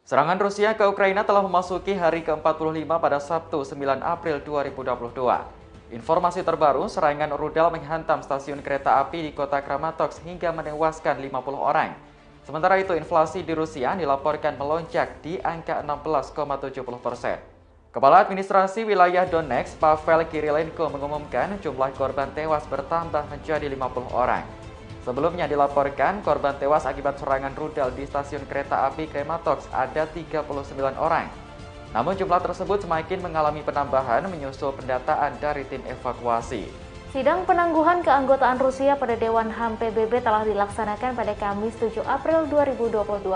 Serangan Rusia ke Ukraina telah memasuki hari ke-45 pada Sabtu 9 April 2022. Informasi terbaru, serangan rudal menghantam stasiun kereta api di kota Kramatorsk hingga menewaskan 50 orang. Sementara itu, inflasi di Rusia dilaporkan melonjak di angka 16,70%. Kepala Administrasi Wilayah Donetsk, Pavel Kirilenko mengumumkan jumlah korban tewas bertambah menjadi 50 orang. Sebelumnya dilaporkan korban tewas akibat serangan rudal di stasiun kereta api Kramatorsk ada 39 orang. Namun jumlah tersebut semakin mengalami penambahan menyusul pendataan dari tim evakuasi. Sidang penangguhan keanggotaan Rusia pada Dewan HAM PBB telah dilaksanakan pada Kamis 7 April 2022.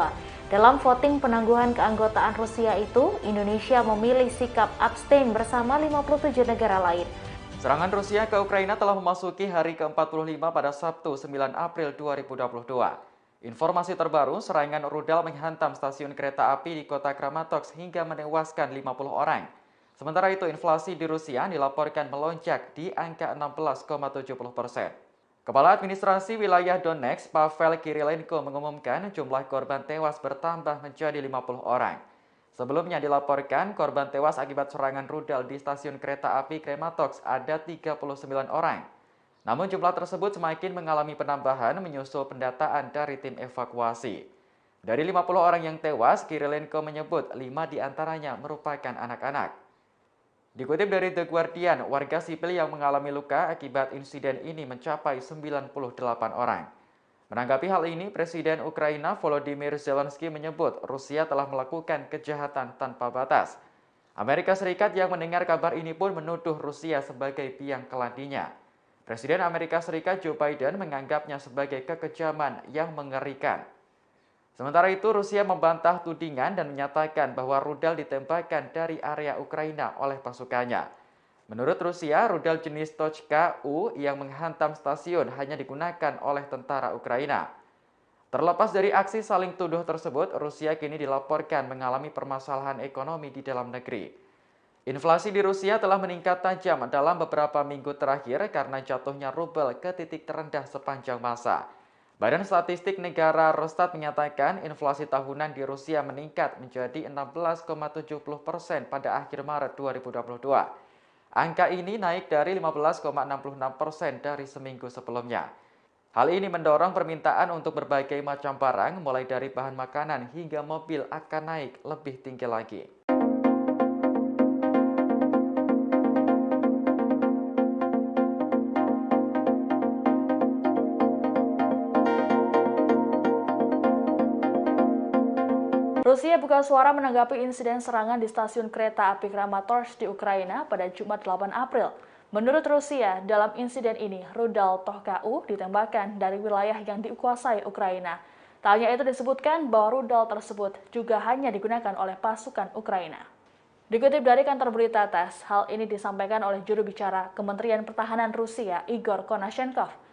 Dalam voting penangguhan keanggotaan Rusia itu, Indonesia memilih sikap abstain bersama 57 negara lain. Serangan Rusia ke Ukraina telah memasuki hari ke-45 pada Sabtu 9 April 2022. Informasi terbaru, serangan rudal menghantam stasiun kereta api di kota Kramatorsk hingga menewaskan 50 orang. Sementara itu, inflasi di Rusia dilaporkan melonjak di angka 16,70%. Kepala Administrasi Wilayah Donetsk, Pavel Kirilenko mengumumkan jumlah korban tewas bertambah menjadi 50 orang. Sebelumnya dilaporkan korban tewas akibat serangan rudal di stasiun kereta api Kramatorsk ada 39 orang. Namun jumlah tersebut semakin mengalami penambahan menyusul pendataan dari tim evakuasi. Dari 50 orang yang tewas, Kirilenko menyebut 5 diantaranya merupakan anak-anak. Dikutip dari The Guardian, warga sipil yang mengalami luka akibat insiden ini mencapai 98 orang. Menanggapi hal ini, Presiden Ukraina Volodymyr Zelensky menyebut Rusia telah melakukan kejahatan tanpa batas. Amerika Serikat yang mendengar kabar ini pun menuduh Rusia sebagai biang keladinya. Presiden Amerika Serikat Joe Biden menganggapnya sebagai kekejaman yang mengerikan. Sementara itu, Rusia membantah tudingan dan menyatakan bahwa rudal ditembakkan dari area Ukraina oleh pasukannya. Menurut Rusia, rudal jenis Tochka-U yang menghantam stasiun hanya digunakan oleh tentara Ukraina. Terlepas dari aksi saling tuduh tersebut, Rusia kini dilaporkan mengalami permasalahan ekonomi di dalam negeri. Inflasi di Rusia telah meningkat tajam dalam beberapa minggu terakhir karena jatuhnya rubel ke titik terendah sepanjang masa. Badan Statistik Negara Rosstat menyatakan inflasi tahunan di Rusia meningkat menjadi 16,70% pada akhir Maret 2022. Angka ini naik dari 15,66% dari seminggu sebelumnya. Hal ini mendorong permintaan untuk berbagai macam barang, mulai dari bahan makanan hingga mobil akan naik lebih tinggi lagi. Rusia buka suara menanggapi insiden serangan di stasiun kereta api Kramatorsk di Ukraina pada Jumat 8 April. Menurut Rusia, dalam insiden ini, rudal Tochka-U ditembakkan dari wilayah yang dikuasai Ukraina. Tak hanya itu disebutkan bahwa rudal tersebut juga hanya digunakan oleh pasukan Ukraina. Dikutip dari kantor berita TASS, hal ini disampaikan oleh juru bicara Kementerian Pertahanan Rusia, Igor Konashenkov.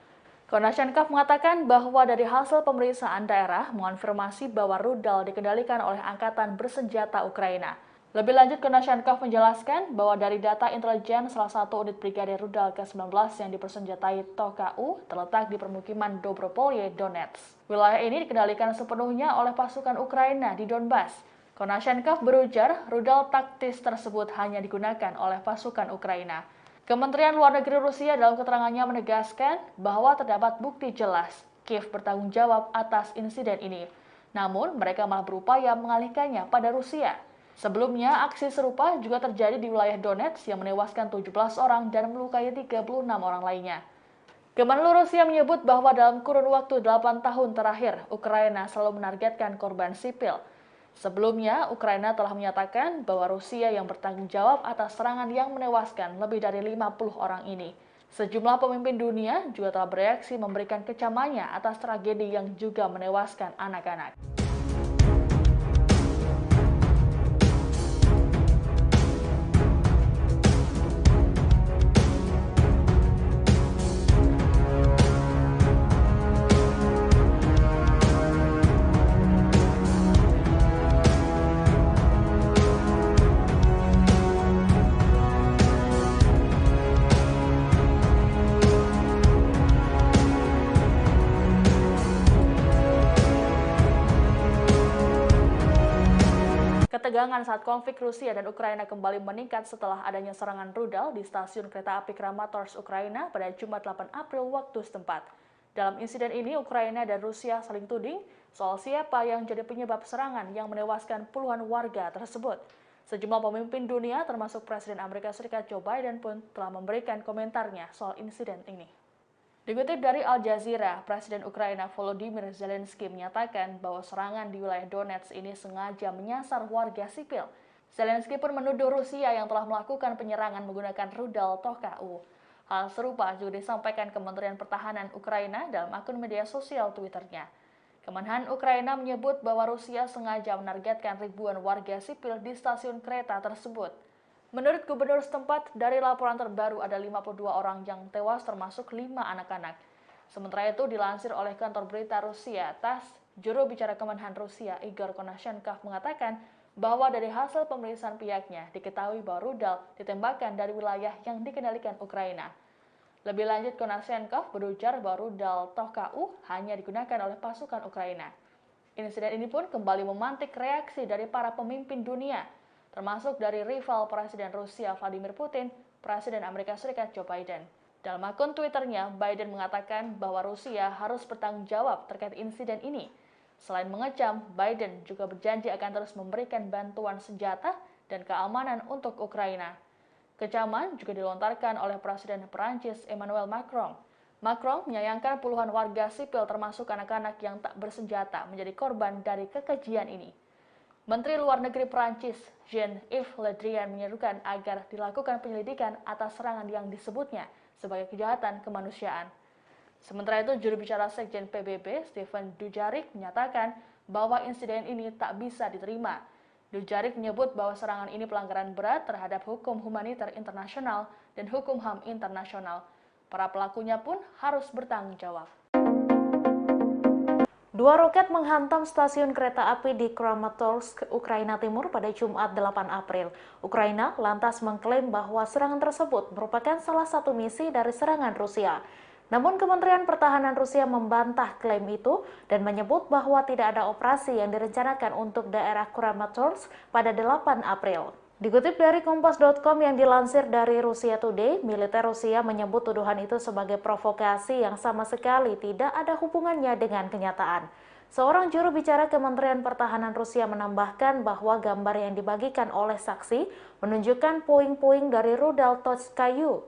Konashenkov mengatakan bahwa dari hasil pemeriksaan daerah mengonfirmasi bahwa rudal dikendalikan oleh Angkatan Bersenjata Ukraina. Lebih lanjut, Konashenkov menjelaskan bahwa dari data intelijen salah satu unit brigade rudal ke-19 yang dipersenjatai Tochka-U terletak di permukiman Dobropolye, Donetsk. Wilayah ini dikendalikan sepenuhnya oleh pasukan Ukraina di Donbas. Konashenkov berujar rudal taktis tersebut hanya digunakan oleh pasukan Ukraina. Kementerian Luar Negeri Rusia dalam keterangannya menegaskan bahwa terdapat bukti jelas Kiev bertanggung jawab atas insiden ini. Namun, mereka malah berupaya mengalihkannya pada Rusia. Sebelumnya, aksi serupa juga terjadi di wilayah Donetsk yang menewaskan 17 orang dan melukai 36 orang lainnya. Kemenlu Rusia menyebut bahwa dalam kurun waktu 8 tahun terakhir, Ukraina selalu menargetkan korban sipil. Sebelumnya, Ukraina telah menyatakan bahwa Rusia yang bertanggung jawab atas serangan yang menewaskan lebih dari 50 orang ini. Sejumlah pemimpin dunia juga telah bereaksi memberikan kecamannya atas tragedi yang juga menewaskan anak-anak. ketegangan saat konflik Rusia dan Ukraina kembali meningkat setelah adanya serangan rudal di stasiun kereta api Kramatorsk, Ukraina pada Jumat 8 April waktu setempat. Dalam insiden ini, Ukraina dan Rusia saling tuding soal siapa yang jadi penyebab serangan yang menewaskan puluhan warga tersebut. Sejumlah pemimpin dunia, termasuk Presiden Amerika Serikat Joe Biden pun telah memberikan komentarnya soal insiden ini. Dikutip dari Al Jazeera, Presiden Ukraina Volodymyr Zelensky menyatakan bahwa serangan di wilayah Donetsk ini sengaja menyasar warga sipil. Zelensky pun menuduh Rusia yang telah melakukan penyerangan menggunakan rudal Toka-U. Hal serupa juga disampaikan Kementerian Pertahanan Ukraina dalam akun media sosial Twitter-nya. Kemenhan Ukraina menyebut bahwa Rusia sengaja menargetkan ribuan warga sipil di stasiun kereta tersebut. Menurut gubernur setempat, dari laporan terbaru ada 52 orang yang tewas termasuk 5 anak-anak. Sementara itu dilansir oleh kantor berita Rusia TASS, juru bicara Kemenhan Rusia Igor Konashenkov mengatakan bahwa dari hasil pemeriksaan pihaknya diketahui bahwa rudal ditembakkan dari wilayah yang dikendalikan Ukraina. Lebih lanjut, Konashenkov berujar bahwa rudal Toka-U hanya digunakan oleh pasukan Ukraina. Insiden ini pun kembali memantik reaksi dari para pemimpin dunia, termasuk dari rival Presiden Rusia Vladimir Putin, Presiden Amerika Serikat Joe Biden. Dalam akun Twitter-nya, Biden mengatakan bahwa Rusia harus bertanggung jawab terkait insiden ini. Selain mengecam, Biden juga berjanji akan terus memberikan bantuan senjata dan keamanan untuk Ukraina. Kecaman juga dilontarkan oleh Presiden Perancis Emmanuel Macron. Macron menyayangkan puluhan warga sipil termasuk anak-anak yang tak bersenjata menjadi korban dari kekejian ini. Menteri Luar Negeri Perancis Jean-Yves Le Drian menyerukan agar dilakukan penyelidikan atas serangan yang disebutnya sebagai kejahatan kemanusiaan. Sementara itu, juru bicara Sekjen PBB Stephane Dujarric menyatakan bahwa insiden ini tak bisa diterima. Dujarric menyebut bahwa serangan ini pelanggaran berat terhadap hukum humaniter internasional dan hukum HAM internasional. Para pelakunya pun harus bertanggung jawab. 2 roket menghantam stasiun kereta api di Kramatorsk, Ukraina Timur pada Jumat 8 April. Ukraina lantas mengklaim bahwa serangan tersebut merupakan salah satu misi dari serangan Rusia. Namun Kementerian Pertahanan Rusia membantah klaim itu dan menyebut bahwa tidak ada operasi yang direncanakan untuk daerah Kramatorsk pada 8 April. Dikutip dari Kompas.com yang dilansir dari Russia Today, militer Rusia menyebut tuduhan itu sebagai provokasi yang sama sekali tidak ada hubungannya dengan kenyataan. Seorang juru bicara Kementerian Pertahanan Rusia menambahkan bahwa gambar yang dibagikan oleh saksi menunjukkan puing-puing dari rudal Toka-U,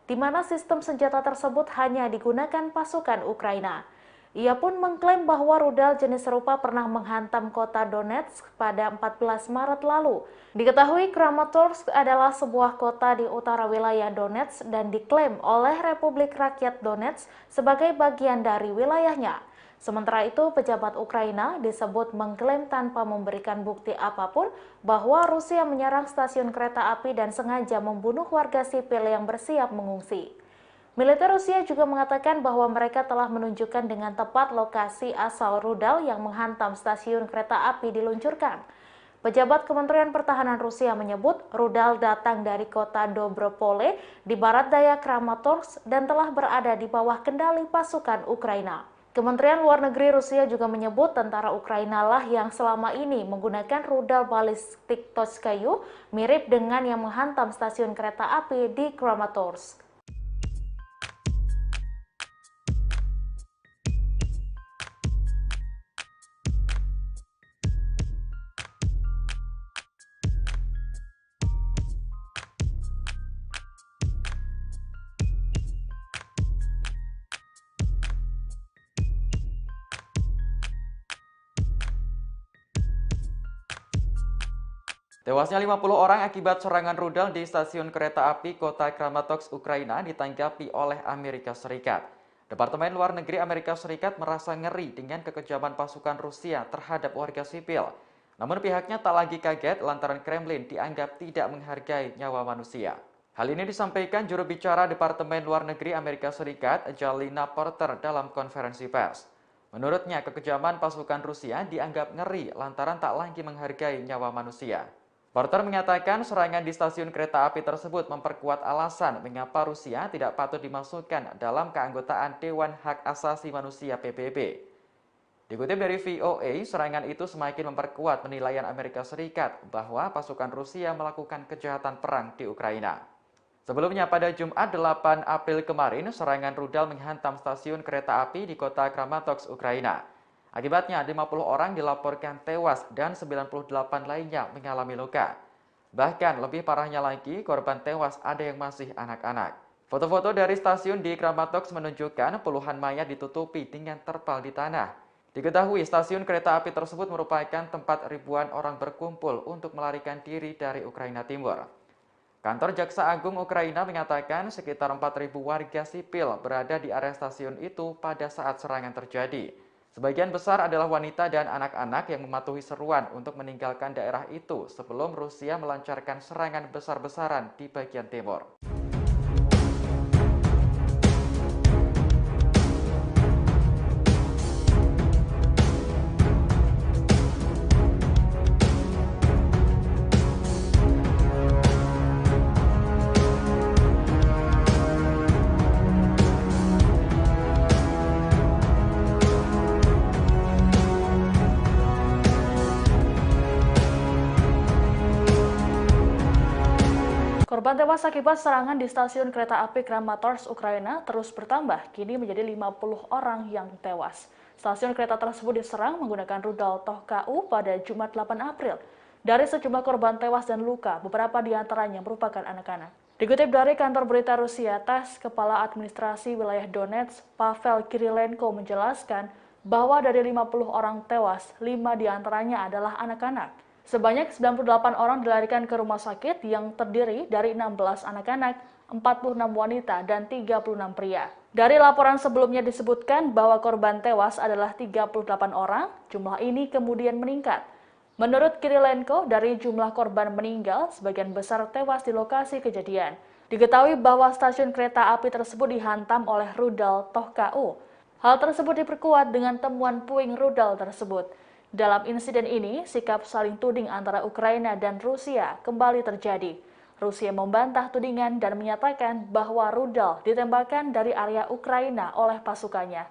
di mana sistem senjata tersebut hanya digunakan pasukan Ukraina. Ia pun mengklaim bahwa rudal jenis serupa pernah menghantam kota Donetsk pada 14 Maret lalu. Diketahui Kramatorsk adalah sebuah kota di utara wilayah Donetsk dan diklaim oleh Republik Rakyat Donetsk sebagai bagian dari wilayahnya. Sementara itu, pejabat Ukraina disebut mengklaim tanpa memberikan bukti apapun bahwa Rusia menyerang stasiun kereta api dan sengaja membunuh warga sipil yang bersiap mengungsi. Militer Rusia juga mengatakan bahwa mereka telah menunjukkan dengan tepat lokasi asal rudal yang menghantam stasiun kereta api diluncurkan. Pejabat Kementerian Pertahanan Rusia menyebut rudal datang dari kota Dobropole di barat daya Kramatorsk dan telah berada di bawah kendali pasukan Ukraina. Kementerian Luar Negeri Rusia juga menyebut tentara Ukraina lah yang selama ini menggunakan rudal balistik Toka-U mirip dengan yang menghantam stasiun kereta api di Kramatorsk. Tewasnya 50 orang akibat serangan rudal di stasiun kereta api kota Kramatorsk, Ukraina ditanggapi oleh Amerika Serikat. Departemen Luar Negeri Amerika Serikat merasa ngeri dengan kekejaman pasukan Rusia terhadap warga sipil. Namun pihaknya tak lagi kaget lantaran Kremlin dianggap tidak menghargai nyawa manusia. Hal ini disampaikan juru bicara Departemen Luar Negeri Amerika Serikat, Jalina Porter, dalam konferensi pers. Menurutnya, kekejaman pasukan Rusia dianggap ngeri lantaran tak lagi menghargai nyawa manusia. Porter mengatakan serangan di stasiun kereta api tersebut memperkuat alasan mengapa Rusia tidak patut dimasukkan dalam keanggotaan Dewan Hak Asasi Manusia PBB. Dikutip dari VOA, serangan itu semakin memperkuat penilaian Amerika Serikat bahwa pasukan Rusia melakukan kejahatan perang di Ukraina. Sebelumnya pada Jumat 8 April kemarin, serangan rudal menghantam stasiun kereta api di kota Kramatorsk, Ukraina. Akibatnya 50 orang dilaporkan tewas dan 98 lainnya mengalami luka. Bahkan lebih parahnya lagi, korban tewas ada yang masih anak-anak. Foto-foto dari stasiun di Kramatorsk menunjukkan puluhan mayat ditutupi dengan terpal di tanah. Diketahui stasiun kereta api tersebut merupakan tempat ribuan orang berkumpul untuk melarikan diri dari Ukraina Timur. Kantor Jaksa Agung Ukraina mengatakan sekitar 4.000 warga sipil berada di area stasiun itu pada saat serangan terjadi. Sebagian besar adalah wanita dan anak-anak yang mematuhi seruan untuk meninggalkan daerah itu sebelum Rusia melancarkan serangan besar-besaran di bagian timur. Korban tewas akibat serangan di stasiun kereta api Kramatorsk, Ukraina terus bertambah, kini menjadi 50 orang yang tewas. Stasiun kereta tersebut diserang menggunakan rudal Tohka-U pada Jumat 8 April. Dari sejumlah korban tewas dan luka, beberapa di antaranya merupakan anak-anak. Dikutip dari kantor berita Rusia TASS, Kepala Administrasi Wilayah Donetsk, Pavel Kirilenko menjelaskan bahwa dari 50 orang tewas, 5 di antaranya adalah anak-anak. Sebanyak 98 orang dilarikan ke rumah sakit yang terdiri dari 16 anak-anak, 46 wanita, dan 36 pria. Dari laporan sebelumnya disebutkan bahwa korban tewas adalah 38 orang, jumlah ini kemudian meningkat. Menurut Kirilenko, dari jumlah korban meninggal, sebagian besar tewas di lokasi kejadian. Diketahui bahwa stasiun kereta api tersebut dihantam oleh rudal Tohka-U. Hal tersebut diperkuat dengan temuan puing rudal tersebut. Dalam insiden ini, sikap saling tuding antara Ukraina dan Rusia kembali terjadi. Rusia membantah tudingan dan menyatakan bahwa rudal ditembakkan dari area Ukraina oleh pasukannya.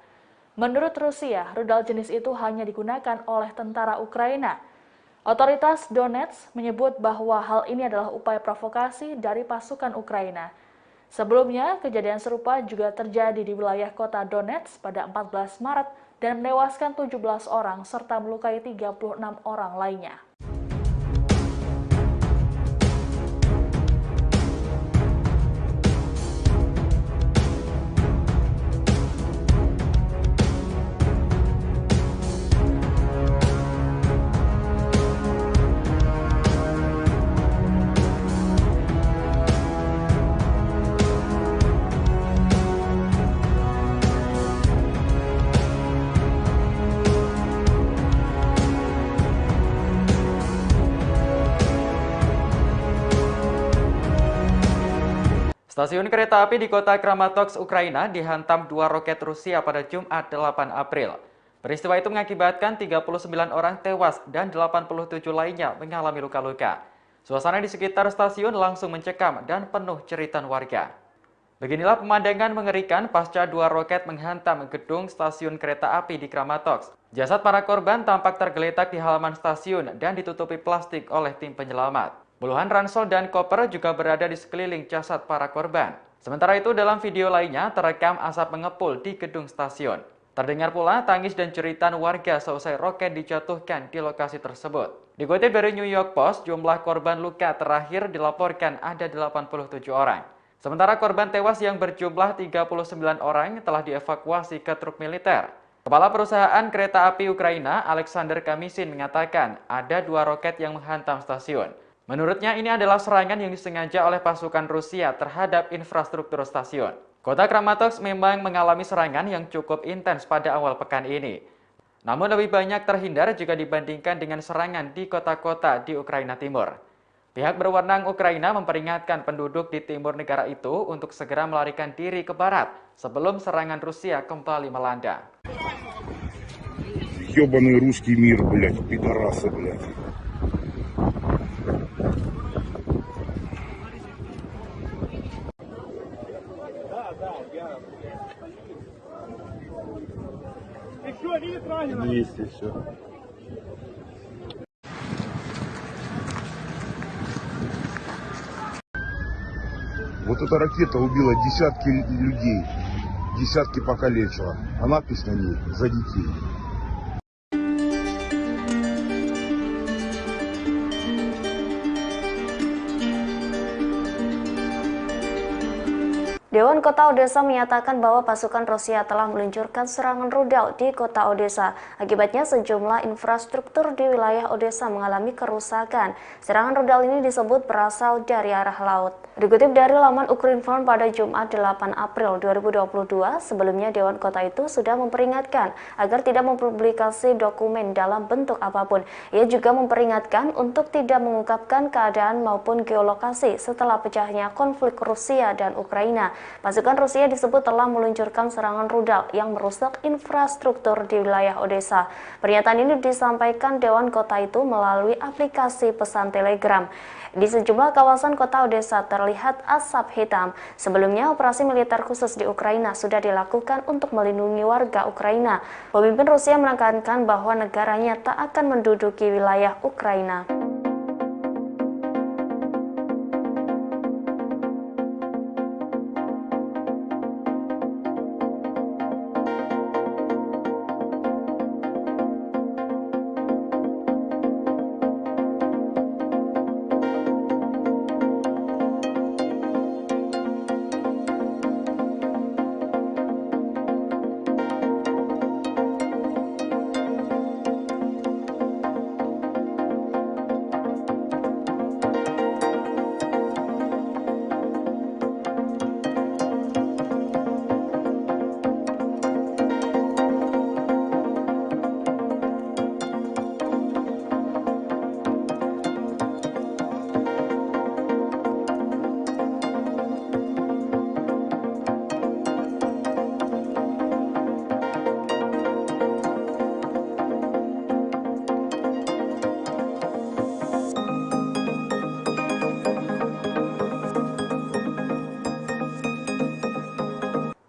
Menurut Rusia, rudal jenis itu hanya digunakan oleh tentara Ukraina. Otoritas Donetsk menyebut bahwa hal ini adalah upaya provokasi dari pasukan Ukraina. Sebelumnya, kejadian serupa juga terjadi di wilayah kota Donetsk pada 14 Maret dan menewaskan 17 orang serta melukai 36 orang lainnya. Stasiun kereta api di kota Kramatorsk, Ukraina dihantam 2 roket Rusia pada Jumat 8 April. Peristiwa itu mengakibatkan 39 orang tewas dan 87 lainnya mengalami luka-luka. Suasana di sekitar stasiun langsung mencekam dan penuh jeritan warga. Beginilah pemandangan mengerikan pasca 2 roket menghantam gedung stasiun kereta api di Kramatorsk. Jasad para korban tampak tergeletak di halaman stasiun dan ditutupi plastik oleh tim penyelamat. Puluhan ransel dan koper juga berada di sekeliling jasad para korban. Sementara itu dalam video lainnya terekam asap mengepul di gedung stasiun. Terdengar pula tangis dan jeritan warga seusai roket dijatuhkan di lokasi tersebut. Dikutip dari New York Post, jumlah korban luka terakhir dilaporkan ada 87 orang. Sementara korban tewas yang berjumlah 39 orang telah dievakuasi ke truk militer. Kepala perusahaan kereta api Ukraina, Alexander Kamisin, mengatakan ada 2 roket yang menghantam stasiun. Menurutnya ini adalah serangan yang disengaja oleh pasukan Rusia terhadap infrastruktur stasiun. Kota Kramatorsk memang mengalami serangan yang cukup intens pada awal pekan ini. Namun lebih banyak terhindar jika dibandingkan dengan serangan di kota-kota di Ukraina Timur. Pihak berwenang Ukraina memperingatkan penduduk di timur negara itu untuk segera melarikan diri ke barat sebelum serangan Rusia kembali melanda. Ёбаный русский мир, блядь, пидорасы, блядь. 200, все. Вот эта ракета убила десятки людей, десятки покалечила. А надпись на ней «За детей». Dewan Kota Odesa menyatakan bahwa pasukan Rusia telah meluncurkan serangan rudal di kota Odesa. Akibatnya sejumlah infrastruktur di wilayah Odesa mengalami kerusakan. Serangan rudal ini disebut berasal dari arah laut. Dikutip dari laman Ukrinform pada Jumat 8 April 2022, sebelumnya Dewan Kota itu sudah memperingatkan agar tidak mempublikasi dokumen dalam bentuk apapun. Ia juga memperingatkan untuk tidak mengungkapkan keadaan maupun geolokasi setelah pecahnya konflik Rusia dan Ukraina. Pasukan Rusia disebut telah meluncurkan serangan rudal yang merusak infrastruktur di wilayah Odesa. Pernyataan ini disampaikan Dewan Kota itu melalui aplikasi pesan Telegram. Di sejumlah kawasan kota Odesa terlihat asap hitam. Sebelumnya, operasi militer khusus di Ukraina sudah dilakukan untuk melindungi warga Ukraina. Pemimpin Rusia menekankan bahwa negaranya tak akan menduduki wilayah Ukraina.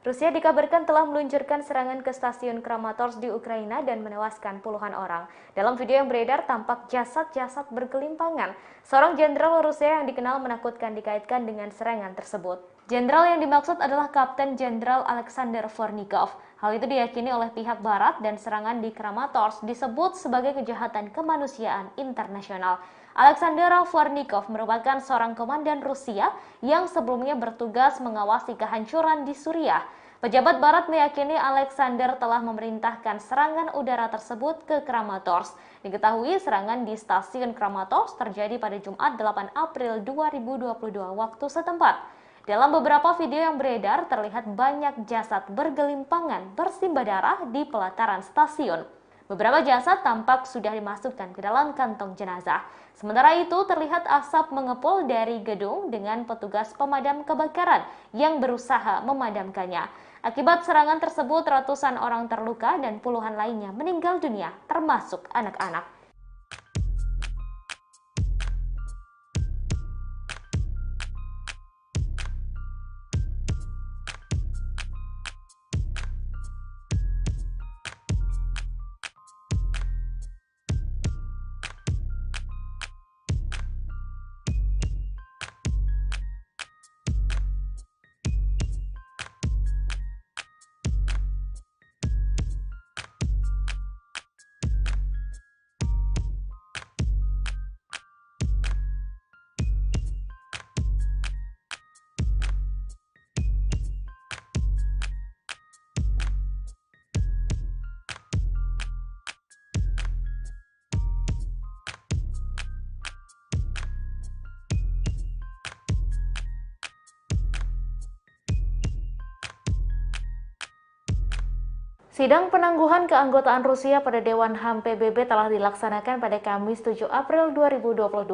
Rusia dikabarkan telah meluncurkan serangan ke stasiun Kramatorsk di Ukraina dan menewaskan puluhan orang. Dalam video yang beredar tampak jasad-jasad bergelimpangan. Seorang jenderal Rusia yang dikenal menakutkan dikaitkan dengan serangan tersebut. Jenderal yang dimaksud adalah Kapten Jenderal Alexander Vornikov. Hal itu diyakini oleh pihak Barat dan serangan di Kramatorsk disebut sebagai kejahatan kemanusiaan internasional. Alexander Vornikov merupakan seorang komandan Rusia yang sebelumnya bertugas mengawasi kehancuran di Suriah. Pejabat Barat meyakini Alexander telah memerintahkan serangan udara tersebut ke Kramatorsk. Diketahui serangan di stasiun Kramatorsk terjadi pada Jumat 8 April 2022 waktu setempat. Dalam beberapa video yang beredar terlihat banyak jasad bergelimpangan bersimbah darah di pelataran stasiun. Beberapa jasad tampak sudah dimasukkan ke dalam kantong jenazah. Sementara itu terlihat asap mengepul dari gedung dengan petugas pemadam kebakaran yang berusaha memadamkannya. Akibat serangan tersebut ratusan orang terluka dan puluhan lainnya meninggal dunia, termasuk anak-anak. Sidang penangguhan keanggotaan Rusia pada Dewan HAM PBB telah dilaksanakan pada Kamis 7 April 2022.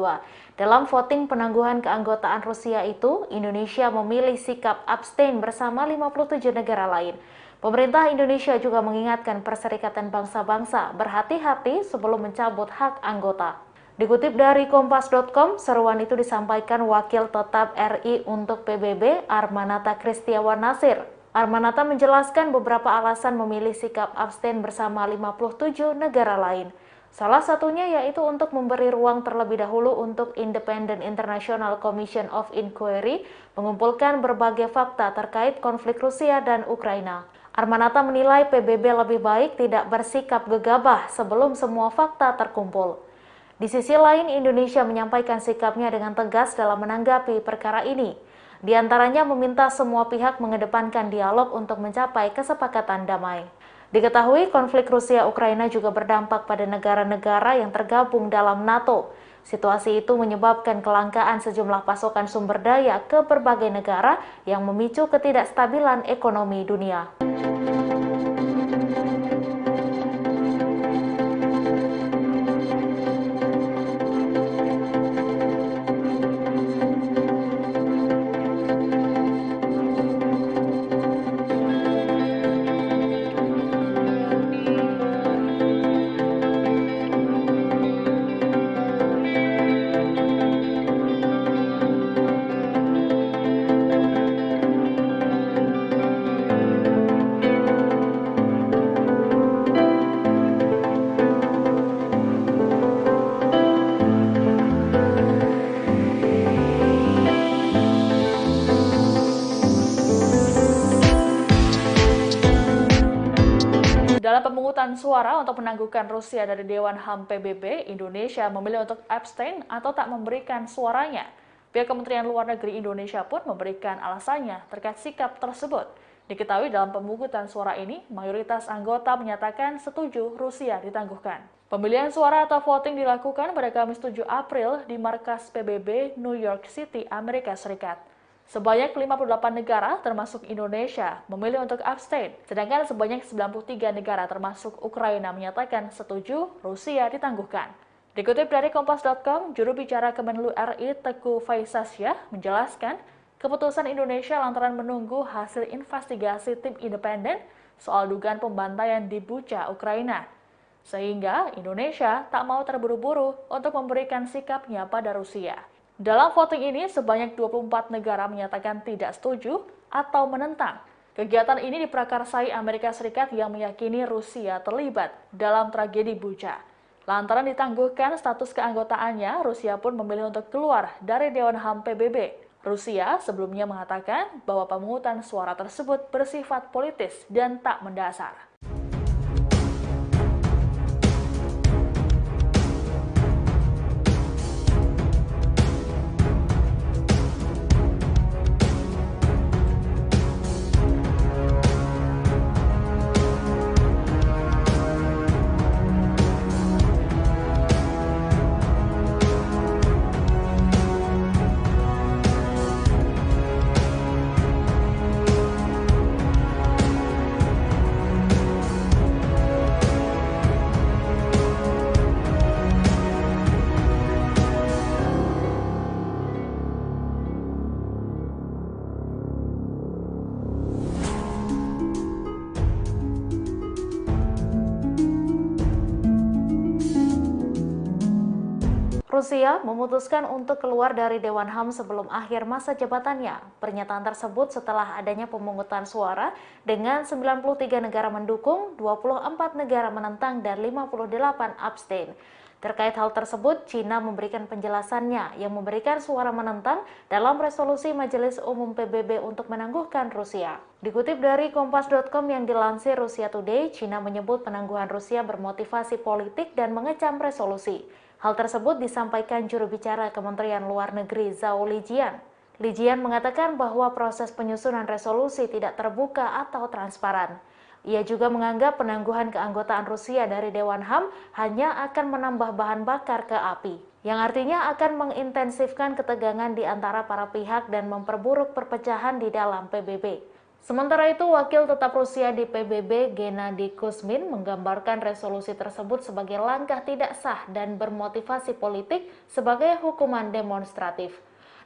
Dalam voting penangguhan keanggotaan Rusia itu, Indonesia memilih sikap abstain bersama 57 negara lain. Pemerintah Indonesia juga mengingatkan Perserikatan Bangsa-Bangsa berhati-hati sebelum mencabut hak anggota. Dikutip dari Kompas.com, seruan itu disampaikan Wakil Tetap RI untuk PBB Armanata Kristiawan Nasir. Armanata menjelaskan beberapa alasan memilih sikap abstain bersama 57 negara lain. Salah satunya yaitu untuk memberi ruang terlebih dahulu untuk Independent International Commission of Inquiry mengumpulkan berbagai fakta terkait konflik Rusia dan Ukraina. Armanata menilai PBB lebih baik tidak bersikap gegabah sebelum semua fakta terkumpul. Di sisi lain, Indonesia menyampaikan sikapnya dengan tegas dalam menanggapi perkara ini. Di antaranya meminta semua pihak mengedepankan dialog untuk mencapai kesepakatan damai. Diketahui konflik Rusia-Ukraina juga berdampak pada negara-negara yang tergabung dalam NATO. Situasi itu menyebabkan kelangkaan sejumlah pasokan sumber daya ke berbagai negara yang memicu ketidakstabilan ekonomi dunia. Dalam pemungutan suara untuk menangguhkan Rusia dari Dewan HAM PBB, Indonesia memilih untuk abstain atau tak memberikan suaranya. Pihak Kementerian Luar Negeri Indonesia pun memberikan alasannya terkait sikap tersebut. Diketahui dalam pemungutan suara ini, mayoritas anggota menyatakan setuju Rusia ditangguhkan. Pemilihan suara atau voting dilakukan pada Kamis 7 April di markas PBB New York City, Amerika Serikat. Sebanyak 58 negara termasuk Indonesia memilih untuk abstain, sedangkan sebanyak 93 negara termasuk Ukraina menyatakan setuju Rusia ditangguhkan. Dikutip dari Kompas.com, juru bicara Kemenlu RI Teguh Faisasya menjelaskan keputusan Indonesia lantaran menunggu hasil investigasi tim independen soal dugaan pembantaian di Bucha, Ukraina. Sehingga Indonesia tak mau terburu-buru untuk memberikan sikapnya pada Rusia. Dalam voting ini, sebanyak 24 negara menyatakan tidak setuju atau menentang. Kegiatan ini diprakarsai Amerika Serikat yang meyakini Rusia terlibat dalam tragedi Bucha. Lantaran ditangguhkan status keanggotaannya, Rusia pun memilih untuk keluar dari Dewan HAM PBB. Rusia sebelumnya mengatakan bahwa pemungutan suara tersebut bersifat politis dan tak mendasar. Rusia memutuskan untuk keluar dari Dewan HAM sebelum akhir masa jabatannya. Pernyataan tersebut setelah adanya pemungutan suara dengan 93 negara mendukung, 24 negara menentang, dan 58 abstain. Terkait hal tersebut, Cina memberikan penjelasannya yang memberikan suara menentang dalam resolusi Majelis Umum PBB untuk menangguhkan Rusia. Dikutip dari Kompas.com yang dilansir Russia Today, Cina menyebut penangguhan Rusia bermotivasi politik dan mengecam resolusi. Hal tersebut disampaikan juru bicara Kementerian Luar Negeri Zhao Lijian. Lijian mengatakan bahwa proses penyusunan resolusi tidak terbuka atau transparan. Ia juga menganggap penangguhan keanggotaan Rusia dari Dewan HAM hanya akan menambah bahan bakar ke api, yang artinya akan mengintensifkan ketegangan di antara para pihak dan memperburuk perpecahan di dalam PBB. Sementara itu, Wakil Tetap Rusia di PBB, Gennady Kuzmin, menggambarkan resolusi tersebut sebagai langkah tidak sah dan bermotivasi politik sebagai hukuman demonstratif.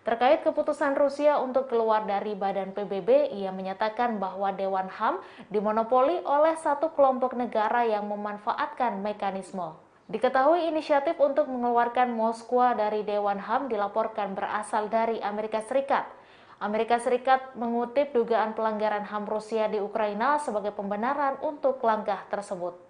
Terkait keputusan Rusia untuk keluar dari badan PBB, ia menyatakan bahwa Dewan HAM dimonopoli oleh satu kelompok negara yang memanfaatkan mekanisme. Diketahui inisiatif untuk mengeluarkan Moskwa dari Dewan HAM dilaporkan berasal dari Amerika Serikat. Amerika Serikat mengutip dugaan pelanggaran HAM Rusia di Ukraina sebagai pembenaran untuk langkah tersebut.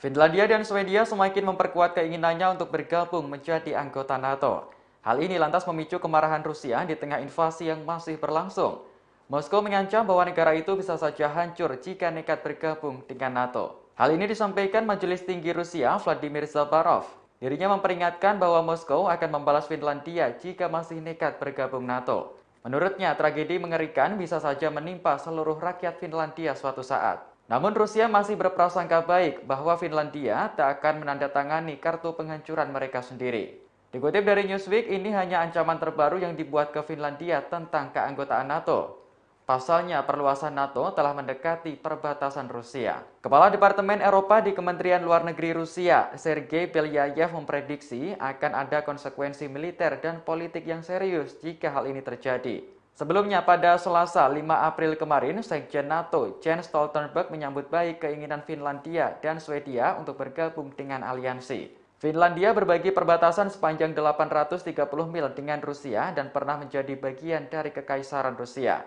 Finlandia dan Swedia semakin memperkuat keinginannya untuk bergabung menjadi anggota NATO. Hal ini lantas memicu kemarahan Rusia di tengah invasi yang masih berlangsung. Moskow mengancam bahwa negara itu bisa saja hancur jika nekat bergabung dengan NATO. Hal ini disampaikan Majelis Tinggi Rusia Vladimir Zabarov. Dirinya memperingatkan bahwa Moskow akan membalas Finlandia jika masih nekat bergabung NATO. Menurutnya, tragedi mengerikan bisa saja menimpa seluruh rakyat Finlandia suatu saat. Namun Rusia masih berprasangka baik bahwa Finlandia tak akan menandatangani kartu penghancuran mereka sendiri. Dikutip dari Newsweek, ini hanya ancaman terbaru yang dibuat ke Finlandia tentang keanggotaan NATO. Pasalnya, perluasan NATO telah mendekati perbatasan Rusia. Kepala Departemen Eropa di Kementerian Luar Negeri Rusia, Sergei Belyayev memprediksi akan ada konsekuensi militer dan politik yang serius jika hal ini terjadi. Sebelumnya, pada Selasa 5 April kemarin, Sekjen NATO Jens Stoltenberg menyambut baik keinginan Finlandia dan Swedia untuk bergabung dengan aliansi. Finlandia berbagi perbatasan sepanjang 830 mil dengan Rusia dan pernah menjadi bagian dari Kekaisaran Rusia.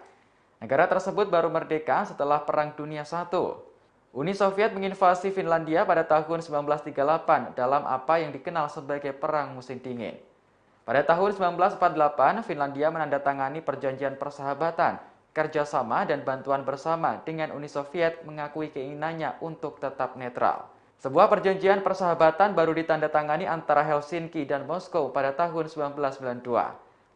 Negara tersebut baru merdeka setelah Perang Dunia I. Uni Soviet menginvasi Finlandia pada tahun 1938 dalam apa yang dikenal sebagai Perang Musim Dingin. Pada tahun 1948, Finlandia menandatangani perjanjian persahabatan, kerjasama, dan bantuan bersama dengan Uni Soviet mengakui keinginannya untuk tetap netral. Sebuah perjanjian persahabatan baru ditandatangani antara Helsinki dan Moskow pada tahun 1992.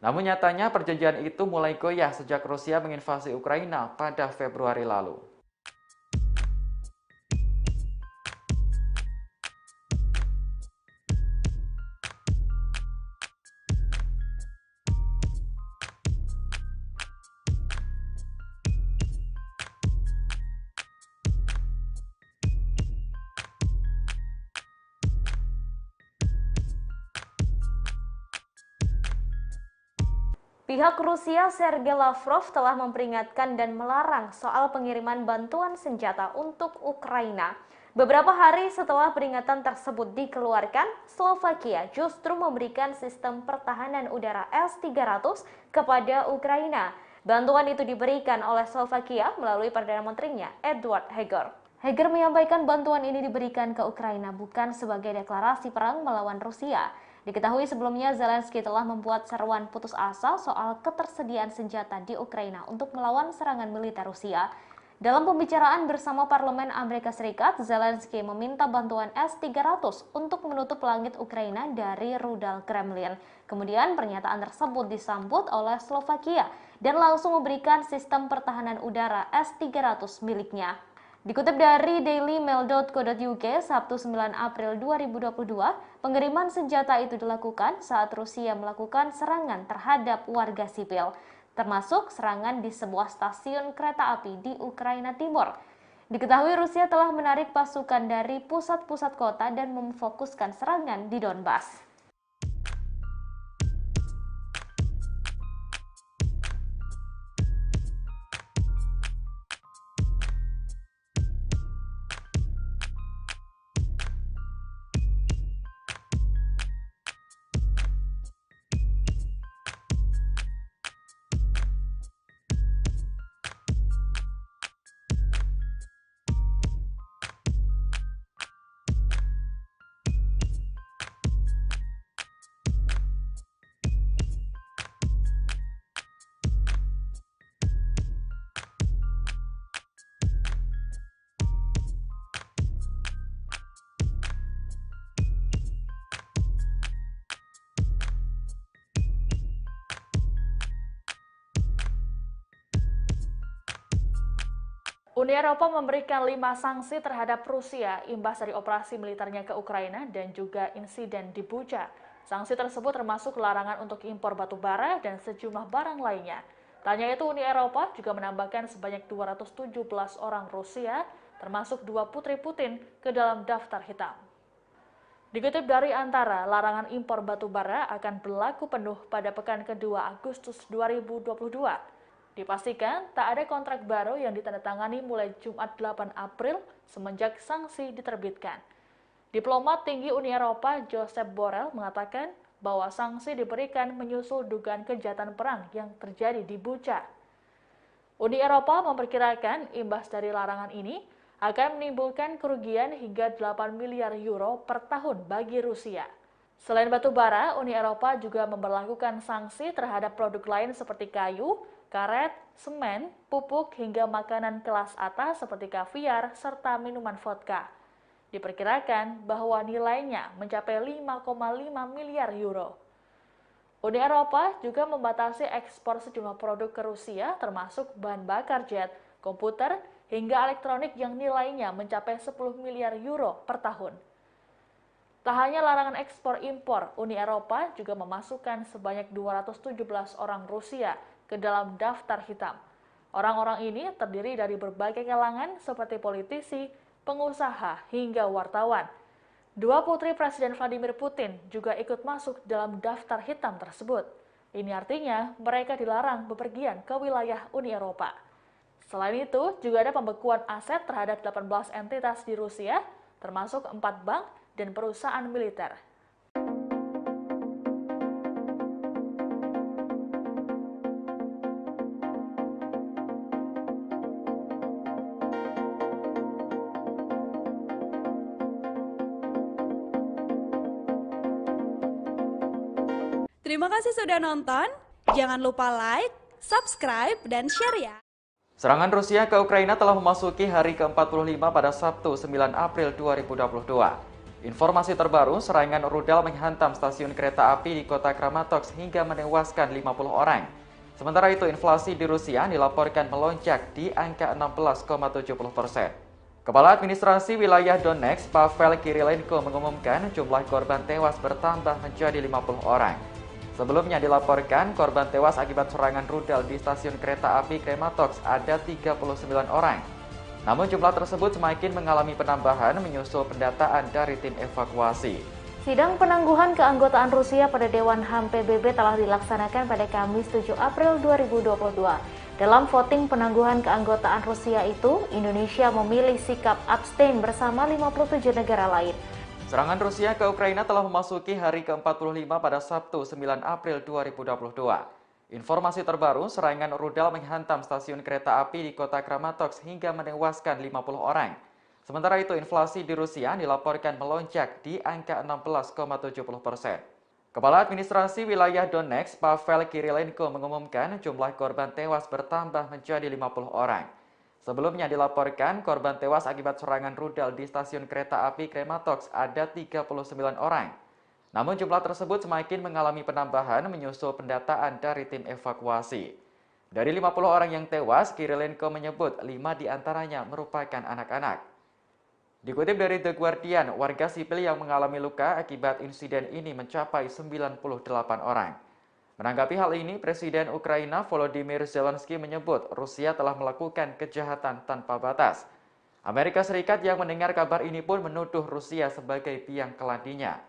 Namun nyatanya perjanjian itu mulai goyah sejak Rusia menginvasi Ukraina pada Februari lalu. Pihak Rusia Sergei Lavrov telah memperingatkan dan melarang soal pengiriman bantuan senjata untuk Ukraina. Beberapa hari setelah peringatan tersebut dikeluarkan, Slovakia justru memberikan sistem pertahanan udara S-300 kepada Ukraina. Bantuan itu diberikan oleh Slovakia melalui Perdana Menterinya, Edward Heger. Heger menyampaikan bantuan ini diberikan ke Ukraina bukan sebagai deklarasi perang melawan Rusia. Diketahui sebelumnya Zelensky telah membuat seruan putus asa soal ketersediaan senjata di Ukraina untuk melawan serangan militer Rusia. Dalam pembicaraan bersama Parlemen Amerika Serikat, Zelensky meminta bantuan S-300 untuk menutup langit Ukraina dari rudal Kremlin. Kemudian pernyataan tersebut disambut oleh Slovakia dan langsung memberikan sistem pertahanan udara S-300 miliknya. Dikutip dari dailymail.co.uk, Sabtu 9 April 2022, pengiriman senjata itu dilakukan saat Rusia melakukan serangan terhadap warga sipil, termasuk serangan di sebuah stasiun kereta api di Ukraina Timur. Diketahui Rusia telah menarik pasukan dari pusat-pusat kota dan memfokuskan serangan di Donbas. Uni Eropa memberikan 5 sanksi terhadap Rusia imbas dari operasi militernya ke Ukraina dan juga insiden di Bucha. Sanksi tersebut termasuk larangan untuk impor batu bara dan sejumlah barang lainnya. Tak hanya itu, Uni Eropa juga menambahkan sebanyak 217 orang Rusia, termasuk 2 putri Putin, ke dalam daftar hitam. Dikutip dari Antara, larangan impor batu bara akan berlaku penuh pada pekan kedua Agustus 2022. Dipastikan tak ada kontrak baru yang ditandatangani mulai Jumat 8 April semenjak sanksi diterbitkan. Diplomat tinggi Uni Eropa Josep Borrell mengatakan bahwa sanksi diberikan menyusul dugaan kejahatan perang yang terjadi di Bucha. Uni Eropa memperkirakan imbas dari larangan ini akan menimbulkan kerugian hingga 8 miliar euro per tahun bagi Rusia. Selain batu bara, Uni Eropa juga memberlakukan sanksi terhadap produk lain seperti kayu, karet, semen, pupuk, hingga makanan kelas atas seperti kaviar serta minuman vodka. Diperkirakan bahwa nilainya mencapai 5,5 miliar euro. Uni Eropa juga membatasi ekspor sejumlah produk ke Rusia termasuk bahan bakar jet, komputer, hingga elektronik yang nilainya mencapai 10 miliar euro per tahun. Tak hanya larangan ekspor-impor, Uni Eropa juga memasukkan sebanyak 217 orang Rusia ke dalam daftar hitam. Orang-orang ini terdiri dari berbagai kalangan seperti politisi, pengusaha, hingga wartawan. 2 putri Presiden Vladimir Putin juga ikut masuk dalam daftar hitam tersebut. Ini artinya mereka dilarang bepergian ke wilayah Uni Eropa. Selain itu, juga ada pembekuan aset terhadap 18 entitas di Rusia, termasuk 4 bank dan perusahaan militer. Terima kasih sudah nonton. Jangan lupa like, subscribe, dan share ya. Serangan Rusia ke Ukraina telah memasuki hari ke-45 pada Sabtu 9 April 2022. Informasi terbaru, serangan rudal menghantam stasiun kereta api di kota Kramatorsk hingga menewaskan 50 orang. Sementara itu, inflasi di Rusia dilaporkan melonjak di angka 16,70%. Kepala Administrasi Wilayah Donetsk, Pavel Kirilenko mengumumkan jumlah korban tewas bertambah menjadi 50 orang. Sebelumnya dilaporkan korban tewas akibat serangan rudal di stasiun kereta api Kramatorsk ada 39 orang. Namun jumlah tersebut semakin mengalami penambahan menyusul pendataan dari tim evakuasi. Sidang penangguhan keanggotaan Rusia pada Dewan HAM PBB telah dilaksanakan pada Kamis 7 April 2022. Dalam voting penangguhan keanggotaan Rusia itu, Indonesia memilih sikap abstain bersama 57 negara lain. Serangan Rusia ke Ukraina telah memasuki hari ke-45 pada Sabtu 9 April 2022. Informasi terbaru, serangan rudal menghantam stasiun kereta api di kota Kramatorsk hingga menewaskan 50 orang. Sementara itu, inflasi di Rusia dilaporkan melonjak di angka 16,70%. Kepala Administrasi Wilayah Donetsk, Pavel Kirilenko mengumumkan jumlah korban tewas bertambah menjadi 50 orang. Sebelumnya dilaporkan korban tewas akibat serangan rudal di stasiun kereta api Kramatorsk ada 39 orang. Namun jumlah tersebut semakin mengalami penambahan menyusul pendataan dari tim evakuasi. Dari 50 orang yang tewas, Kirilenko menyebut 5 diantaranya merupakan anak-anak. Dikutip dari The Guardian, warga sipil yang mengalami luka akibat insiden ini mencapai 98 orang. Menanggapi hal ini, Presiden Ukraina Volodymyr Zelensky menyebut Rusia telah melakukan kejahatan tanpa batas. Amerika Serikat yang mendengar kabar ini pun menuduh Rusia sebagai biang keladinya.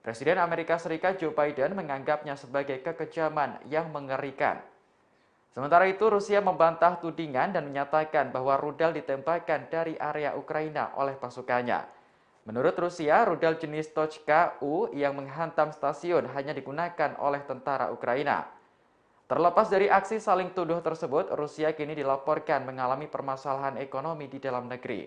Presiden Amerika Serikat Joe Biden menganggapnya sebagai kekejaman yang mengerikan. Sementara itu, Rusia membantah tudingan dan menyatakan bahwa rudal ditembakkan dari area Ukraina oleh pasukannya. Menurut Rusia, rudal jenis Tochka-U yang menghantam stasiun hanya digunakan oleh tentara Ukraina. Terlepas dari aksi saling tuduh tersebut, Rusia kini dilaporkan mengalami permasalahan ekonomi di dalam negeri.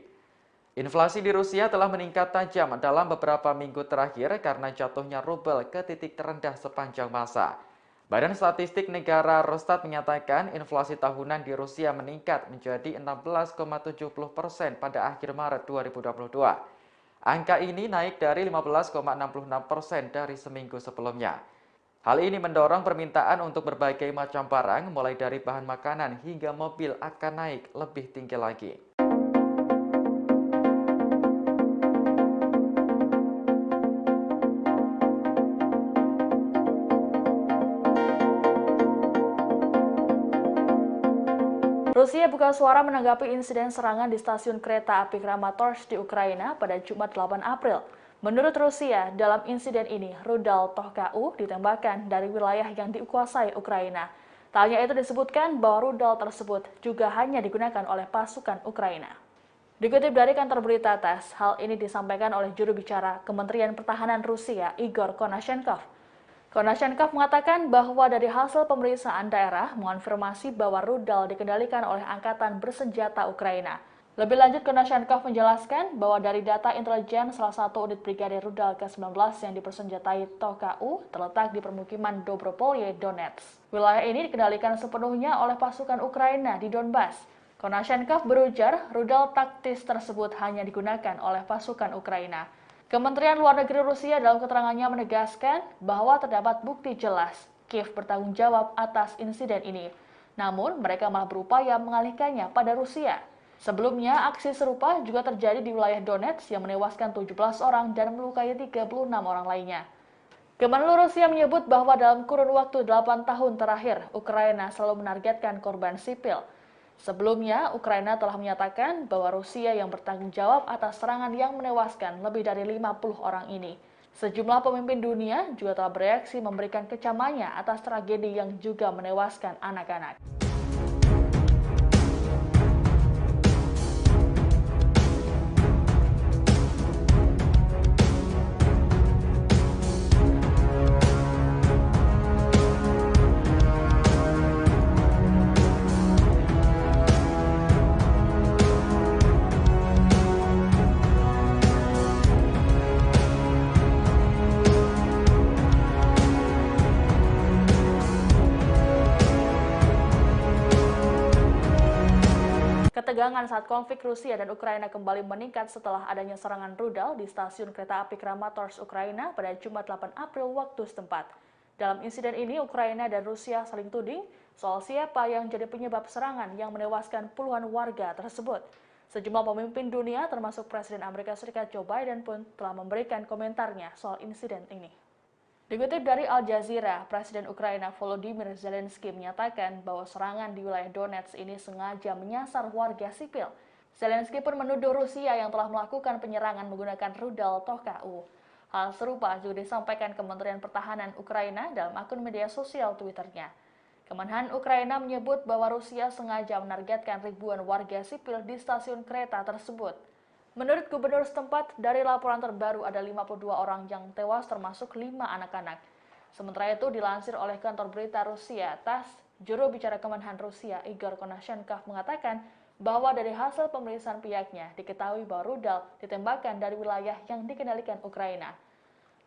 Inflasi di Rusia telah meningkat tajam dalam beberapa minggu terakhir karena jatuhnya rubel ke titik terendah sepanjang masa. Badan Statistik Negara Rosstat menyatakan inflasi tahunan di Rusia meningkat menjadi 16,70% pada akhir Maret 2022. Angka ini naik dari 15,66% dari seminggu sebelumnya. Hal ini mendorong permintaan untuk berbagai macam barang, mulai dari bahan makanan hingga mobil akan naik lebih tinggi lagi. Rusia buka suara menanggapi insiden serangan di stasiun kereta api Kramatorsk di Ukraina pada Jumat 8 April. Menurut Rusia, dalam insiden ini, rudal Toh-KU ditembakkan dari wilayah yang dikuasai Ukraina. Tak hanya itu disebutkan bahwa rudal tersebut juga hanya digunakan oleh pasukan Ukraina. Dikutip dari kantor berita TASS, hal ini disampaikan oleh juru bicara Kementerian Pertahanan Rusia, Igor Konashenkov. Konashenkov mengatakan bahwa dari hasil pemeriksaan daerah mengonfirmasi bahwa rudal dikendalikan oleh Angkatan Bersenjata Ukraina. Lebih lanjut, Konashenkov menjelaskan bahwa dari data intelijen salah satu unit brigade rudal ke-19 yang dipersenjatai Toh-KU terletak di permukiman Dobropolye, Donetsk. Wilayah ini dikendalikan sepenuhnya oleh pasukan Ukraina di Donbas. Konashenkov berujar rudal taktis tersebut hanya digunakan oleh pasukan Ukraina. Kementerian Luar Negeri Rusia dalam keterangannya menegaskan bahwa terdapat bukti jelas Kiev bertanggung jawab atas insiden ini. Namun, mereka malah berupaya mengalihkannya pada Rusia. Sebelumnya, aksi serupa juga terjadi di wilayah Donetsk yang menewaskan 17 orang dan melukai 36 orang lainnya. Kemenlu Rusia menyebut bahwa dalam kurun waktu 8 tahun terakhir, Ukraina selalu menargetkan korban sipil. Sebelumnya, Ukraina telah menyatakan bahwa Rusia yang bertanggung jawab atas serangan yang menewaskan lebih dari 50 orang ini. Sejumlah pemimpin dunia juga telah bereaksi memberikan kecamannya atas tragedi yang juga menewaskan anak-anak. Ketegangan saat konflik Rusia dan Ukraina kembali meningkat setelah adanya serangan rudal di stasiun kereta api Kramatorsk, Ukraina pada Jumat 8 April waktu setempat. Dalam insiden ini, Ukraina dan Rusia saling tuding soal siapa yang jadi penyebab serangan yang menewaskan puluhan warga tersebut. Sejumlah pemimpin dunia, termasuk Presiden Amerika Serikat Joe Biden pun telah memberikan komentarnya soal insiden ini. Dikutip dari Al Jazeera, Presiden Ukraina Volodymyr Zelensky menyatakan bahwa serangan di wilayah Donetsk ini sengaja menyasar warga sipil. Zelensky pun menuduh Rusia yang telah melakukan penyerangan menggunakan rudal Toh-KU. Hal serupa juga disampaikan Kementerian Pertahanan Ukraina dalam akun media sosial Twitter-nya. Kemenhan Ukraina menyebut bahwa Rusia sengaja menargetkan ribuan warga sipil di stasiun kereta tersebut. Menurut gubernur setempat, dari laporan terbaru ada 52 orang yang tewas termasuk 5 anak-anak. Sementara itu dilansir oleh kantor berita Rusia TASS, juru bicara Kemenhan Rusia Igor Konashenkov mengatakan bahwa dari hasil pemeriksaan pihaknya diketahui bahwa rudal ditembakkan dari wilayah yang dikendalikan Ukraina.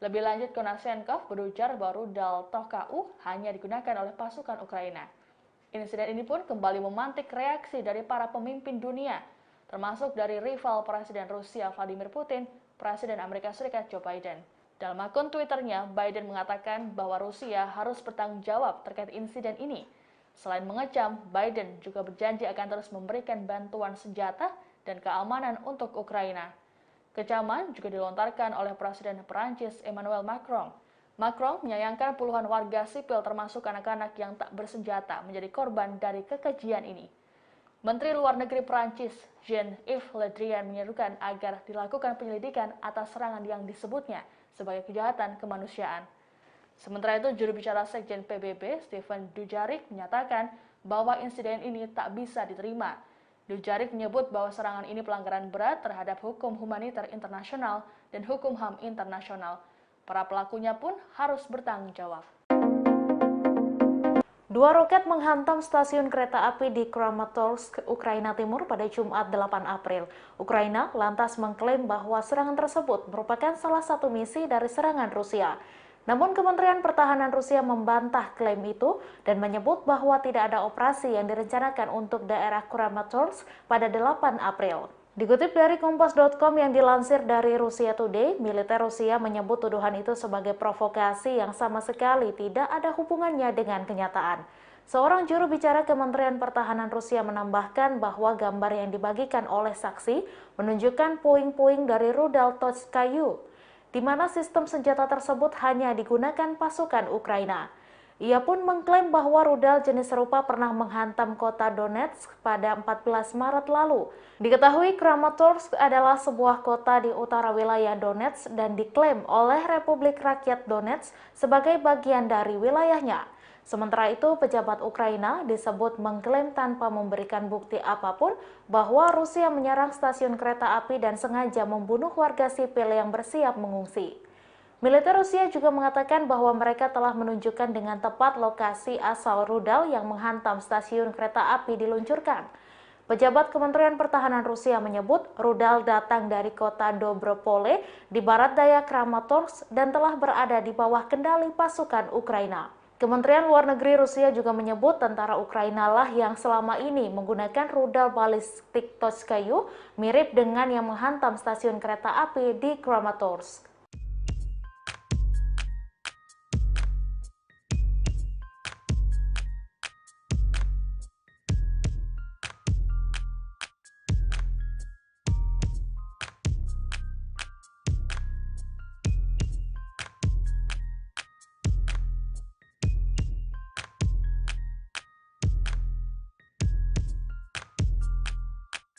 Lebih lanjut, Konashenkov berujar bahwa rudal Toh-KU hanya digunakan oleh pasukan Ukraina. Insiden ini pun kembali memantik reaksi dari para pemimpin dunia, termasuk dari rival Presiden Rusia Vladimir Putin, Presiden Amerika Serikat Joe Biden. Dalam akun Twitter-nya, Biden mengatakan bahwa Rusia harus bertanggung jawab terkait insiden ini. Selain mengecam, Biden juga berjanji akan terus memberikan bantuan senjata dan keamanan untuk Ukraina. Kecaman juga dilontarkan oleh Presiden Perancis Emmanuel Macron. Macron menyayangkan puluhan warga sipil termasuk anak-anak yang tak bersenjata menjadi korban dari kekejian ini. Menteri Luar Negeri Perancis Jean-Yves Le Drian menyerukan agar dilakukan penyelidikan atas serangan yang disebutnya sebagai kejahatan kemanusiaan. Sementara itu, juru bicara Sekjen PBB Stephane Dujarric menyatakan bahwa insiden ini tak bisa diterima. Dujarric menyebut bahwa serangan ini pelanggaran berat terhadap hukum humaniter internasional dan hukum HAM internasional. Para pelakunya pun harus bertanggung jawab. 2 roket menghantam stasiun kereta api di Kramatorsk, Ukraina Timur pada Jumat 8 April. Ukraina lantas mengklaim bahwa serangan tersebut merupakan salah satu misi dari serangan Rusia. Namun Kementerian Pertahanan Rusia membantah klaim itu dan menyebut bahwa tidak ada operasi yang direncanakan untuk daerah Kramatorsk pada 8 April. Dikutip dari Kompas.com yang dilansir dari Russia Today, militer Rusia menyebut tuduhan itu sebagai provokasi yang sama sekali tidak ada hubungannya dengan kenyataan. Seorang juru bicara Kementerian Pertahanan Rusia menambahkan bahwa gambar yang dibagikan oleh saksi menunjukkan puing-puing dari rudal Toh-KU, di mana sistem senjata tersebut hanya digunakan pasukan Ukraina. Ia pun mengklaim bahwa rudal jenis serupa pernah menghantam kota Donetsk pada 14 Maret lalu. Diketahui Kramatorsk adalah sebuah kota di utara wilayah Donetsk dan diklaim oleh Republik Rakyat Donetsk sebagai bagian dari wilayahnya. Sementara itu, pejabat Ukraina disebut mengklaim tanpa memberikan bukti apapun bahwa Rusia menyerang stasiun kereta api dan sengaja membunuh warga sipil yang bersiap mengungsi. Militer Rusia juga mengatakan bahwa mereka telah menunjukkan dengan tepat lokasi asal rudal yang menghantam stasiun kereta api diluncurkan. Pejabat Kementerian Pertahanan Rusia menyebut rudal datang dari kota Dobropole di barat daya Kramatorsk dan telah berada di bawah kendali pasukan Ukraina. Kementerian Luar Negeri Rusia juga menyebut tentara Ukraina lah yang selama ini menggunakan rudal balistik Toskayu mirip dengan yang menghantam stasiun kereta api di Kramatorsk.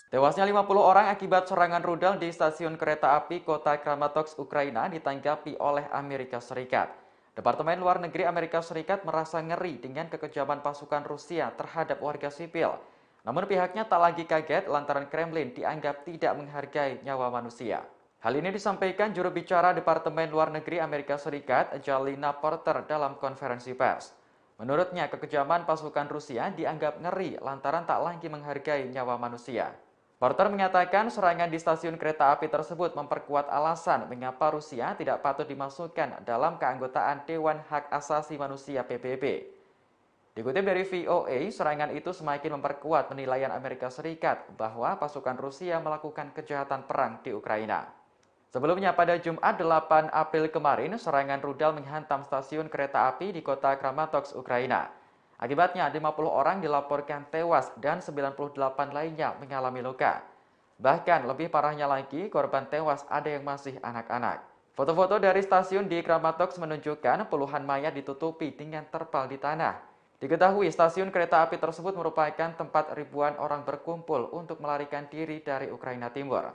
Tewasnya 50 orang akibat serangan rudal di stasiun kereta api kota Kramatorsk, Ukraina ditanggapi oleh Amerika Serikat. Departemen Luar Negeri Amerika Serikat merasa ngeri dengan kekejaman pasukan Rusia terhadap warga sipil. Namun pihaknya tak lagi kaget lantaran Kremlin dianggap tidak menghargai nyawa manusia. Hal ini disampaikan juru bicara Departemen Luar Negeri Amerika Serikat, Jalina Porter, dalam konferensi pers. Menurutnya, kekejaman pasukan Rusia dianggap ngeri lantaran tak lagi menghargai nyawa manusia. Porter mengatakan serangan di stasiun kereta api tersebut memperkuat alasan mengapa Rusia tidak patut dimasukkan dalam keanggotaan Dewan Hak Asasi Manusia PBB. Dikutip dari VOA, serangan itu semakin memperkuat penilaian Amerika Serikat bahwa pasukan Rusia melakukan kejahatan perang di Ukraina. Sebelumnya pada Jumat 8 April kemarin, serangan rudal menghantam stasiun kereta api di kota Kramatorsk, Ukraina. Akibatnya 50 orang dilaporkan tewas dan 98 lainnya mengalami luka. Bahkan lebih parahnya lagi, korban tewas ada yang masih anak-anak. Foto-foto dari stasiun di Kramatorsk menunjukkan puluhan mayat ditutupi dengan terpal di tanah. Diketahui stasiun kereta api tersebut merupakan tempat ribuan orang berkumpul untuk melarikan diri dari Ukraina Timur.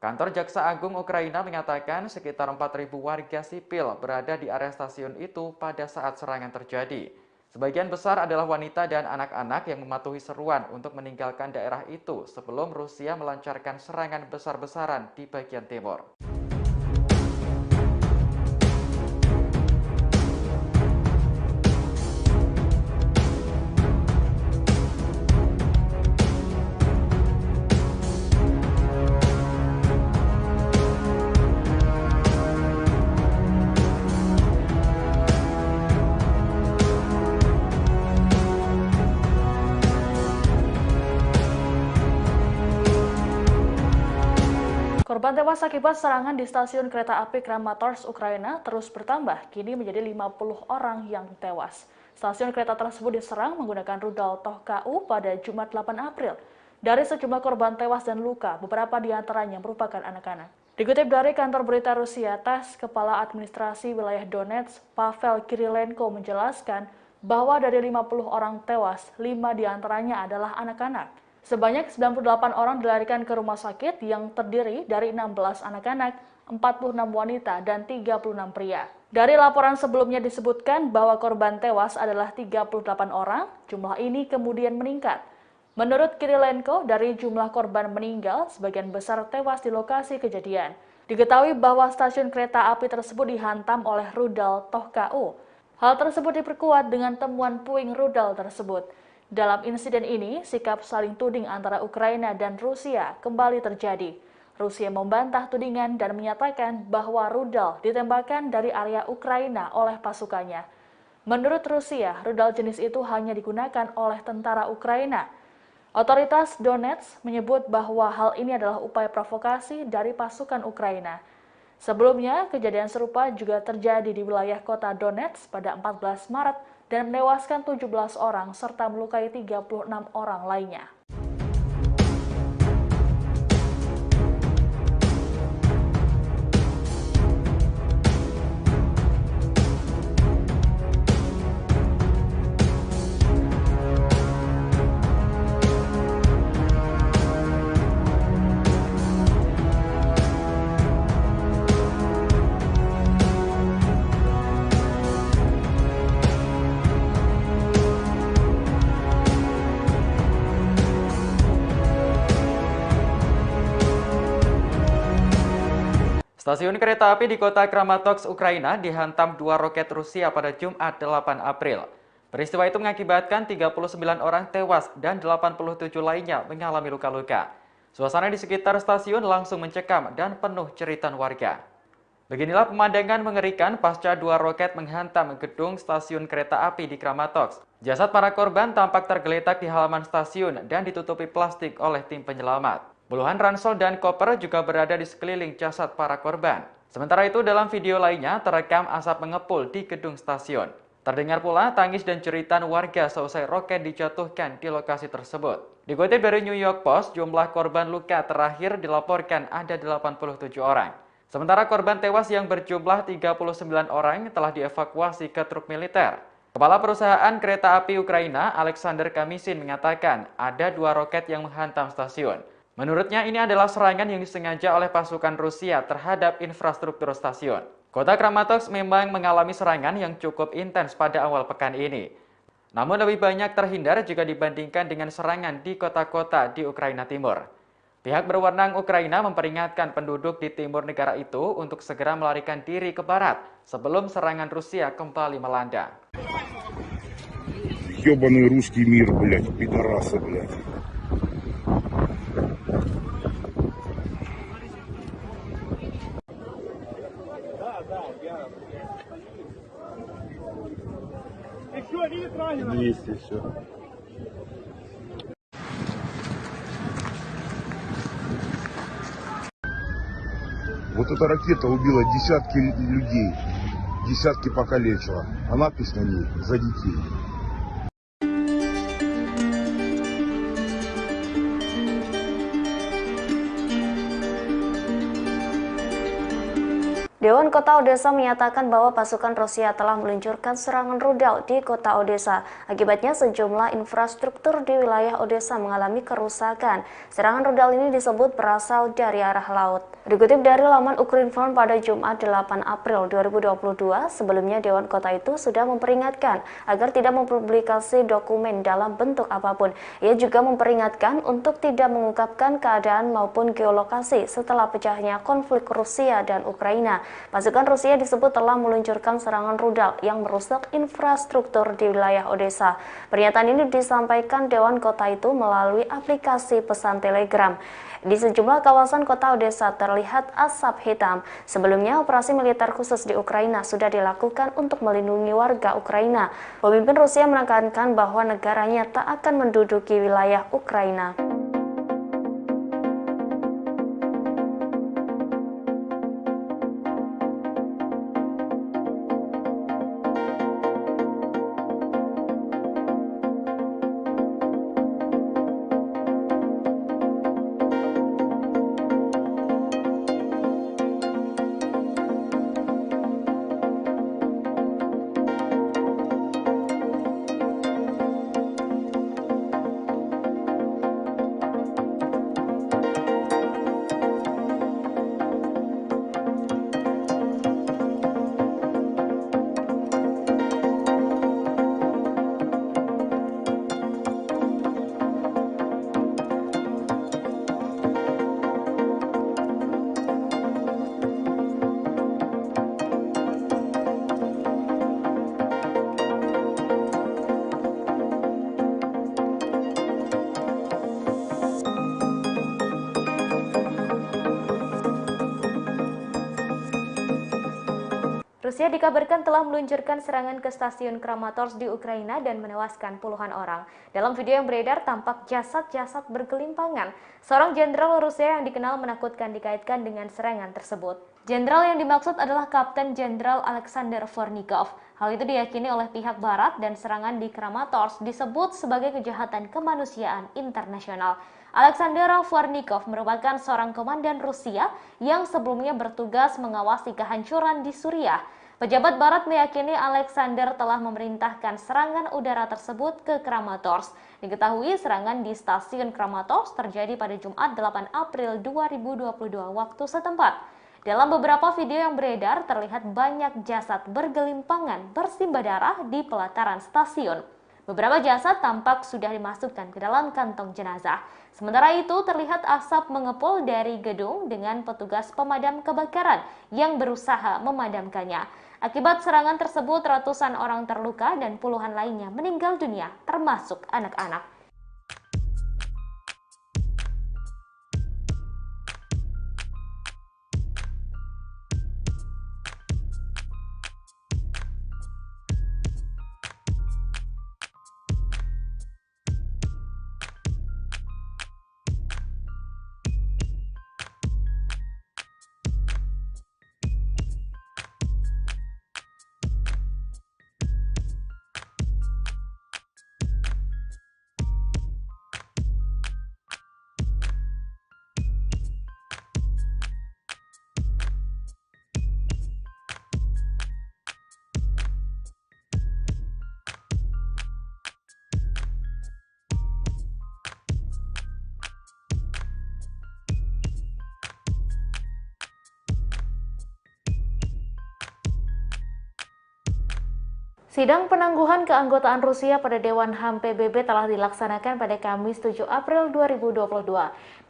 Kantor Jaksa Agung Ukraina mengatakan sekitar 4.000 warga sipil berada di area stasiun itu pada saat serangan terjadi. Sebagian besar adalah wanita dan anak-anak yang mematuhi seruan untuk meninggalkan daerah itu sebelum Rusia melancarkan serangan besar-besaran di bagian timur. Korban tewas akibat serangan di stasiun kereta api Kramatorsk, Ukraina terus bertambah, kini menjadi 50 orang yang tewas. Stasiun kereta tersebut diserang menggunakan rudal Tohka-U pada Jumat 8 April. Dari sejumlah korban tewas dan luka, beberapa di antaranya merupakan anak-anak. Dikutip dari kantor berita Rusia TASS, Kepala Administrasi Wilayah Donetsk, Pavel Kirilenko menjelaskan bahwa dari 50 orang tewas, 5 di antaranya adalah anak-anak. Sebanyak 98 orang dilarikan ke rumah sakit yang terdiri dari 16 anak-anak, 46 wanita, dan 36 pria. Dari laporan sebelumnya disebutkan bahwa korban tewas adalah 38 orang, jumlah ini kemudian meningkat. Menurut Kirilenko, dari jumlah korban meninggal, sebagian besar tewas di lokasi kejadian. Diketahui bahwa stasiun kereta api tersebut dihantam oleh rudal Tohka-U. Hal tersebut diperkuat dengan temuan puing rudal tersebut. Dalam insiden ini, sikap saling tuding antara Ukraina dan Rusia kembali terjadi. Rusia membantah tudingan dan menyatakan bahwa rudal ditembakkan dari area Ukraina oleh pasukannya. Menurut Rusia, rudal jenis itu hanya digunakan oleh tentara Ukraina. Otoritas Donetsk menyebut bahwa hal ini adalah upaya provokasi dari pasukan Ukraina. Sebelumnya, kejadian serupa juga terjadi di wilayah kota Donetsk pada 14 Maret dan menewaskan 17 orang serta melukai 36 orang lainnya. Stasiun kereta api di kota Kramatorsk, Ukraina dihantam 2 roket Rusia pada Jumat 8 April. Peristiwa itu mengakibatkan 39 orang tewas dan 87 lainnya mengalami luka-luka. Suasana di sekitar stasiun langsung mencekam dan penuh jeritan warga. Beginilah pemandangan mengerikan pasca 2 roket menghantam gedung stasiun kereta api di Kramatorsk. Jasad para korban tampak tergeletak di halaman stasiun dan ditutupi plastik oleh tim penyelamat. Puluhan ransel dan koper juga berada di sekeliling jasad para korban. Sementara itu, dalam video lainnya terekam asap mengepul di gedung stasiun. Terdengar pula tangis dan jeritan warga seusai roket dijatuhkan di lokasi tersebut. Dikutip dari New York Post, jumlah korban luka terakhir dilaporkan ada 87 orang. Sementara korban tewas yang berjumlah 39 orang telah dievakuasi ke truk militer. Kepala perusahaan kereta api Ukraina, Alexander Kamisin, mengatakan ada 2 roket yang menghantam stasiun. Menurutnya ini adalah serangan yang disengaja oleh pasukan Rusia terhadap infrastruktur stasiun. Kota Kramatorsk memang mengalami serangan yang cukup intens pada awal pekan ini. Namun lebih banyak terhindar jika dibandingkan dengan serangan di kota-kota di Ukraina Timur. Pihak berwenang Ukraina memperingatkan penduduk di timur negara itu untuk segera melarikan diri ke barat sebelum serangan Rusia kembali melanda. Ёбаный русский мир, блядь, пидорасы, блядь. Есть и все. Вот эта ракета убила десятки людей, десятки покалечила, а надпись на ней «За детей». Dewan Kota Odesa menyatakan bahwa pasukan Rusia telah meluncurkan serangan rudal di kota Odesa. Akibatnya sejumlah infrastruktur di wilayah Odesa mengalami kerusakan. Serangan rudal ini disebut berasal dari arah laut. Dikutip dari laman Ukrinform pada Jumat 8 April 2022, sebelumnya Dewan Kota itu sudah memperingatkan agar tidak mempublikasi dokumen dalam bentuk apapun. Ia juga memperingatkan untuk tidak mengungkapkan keadaan maupun geolokasi setelah pecahnya konflik Rusia dan Ukraina. Pasukan Rusia disebut telah meluncurkan serangan rudal yang merusak infrastruktur di wilayah Odesa. Pernyataan ini disampaikan Dewan Kota itu melalui aplikasi pesan Telegram. Di sejumlah kawasan kota Odesa terlihat asap hitam. Sebelumnya, operasi militer khusus di Ukraina sudah dilakukan untuk melindungi warga Ukraina. Pemimpin Rusia menekankan bahwa negaranya tak akan menduduki wilayah Ukraina. Rusia dikabarkan telah meluncurkan serangan ke stasiun Kramatorsk di Ukraina dan menewaskan puluhan orang. Dalam video yang beredar tampak jasad-jasad bergelimpangan. Seorang jenderal Rusia yang dikenal menakutkan dikaitkan dengan serangan tersebut. Jenderal yang dimaksud adalah Kapten Jenderal Alexander Vornikov. Hal itu diyakini oleh pihak barat dan serangan di Kramatorsk disebut sebagai kejahatan kemanusiaan internasional. Alexander Vornikov merupakan seorang komandan Rusia yang sebelumnya bertugas mengawasi kehancuran di Suriah. Pejabat barat meyakini Alexander telah memerintahkan serangan udara tersebut ke Kramatorsk. Diketahui serangan di stasiun Kramatorsk terjadi pada Jumat 8 April 2022 waktu setempat. Dalam beberapa video yang beredar terlihat banyak jasad bergelimpangan bersimbah darah di pelataran stasiun. Beberapa jasad tampak sudah dimasukkan ke dalam kantong jenazah. Sementara itu, terlihat asap mengepul dari gedung dengan petugas pemadam kebakaran yang berusaha memadamkannya. Akibat serangan tersebut, ratusan orang terluka dan puluhan lainnya meninggal dunia, termasuk anak-anak. Sidang penangguhan keanggotaan Rusia pada Dewan HAM PBB telah dilaksanakan pada Kamis 7 April 2022.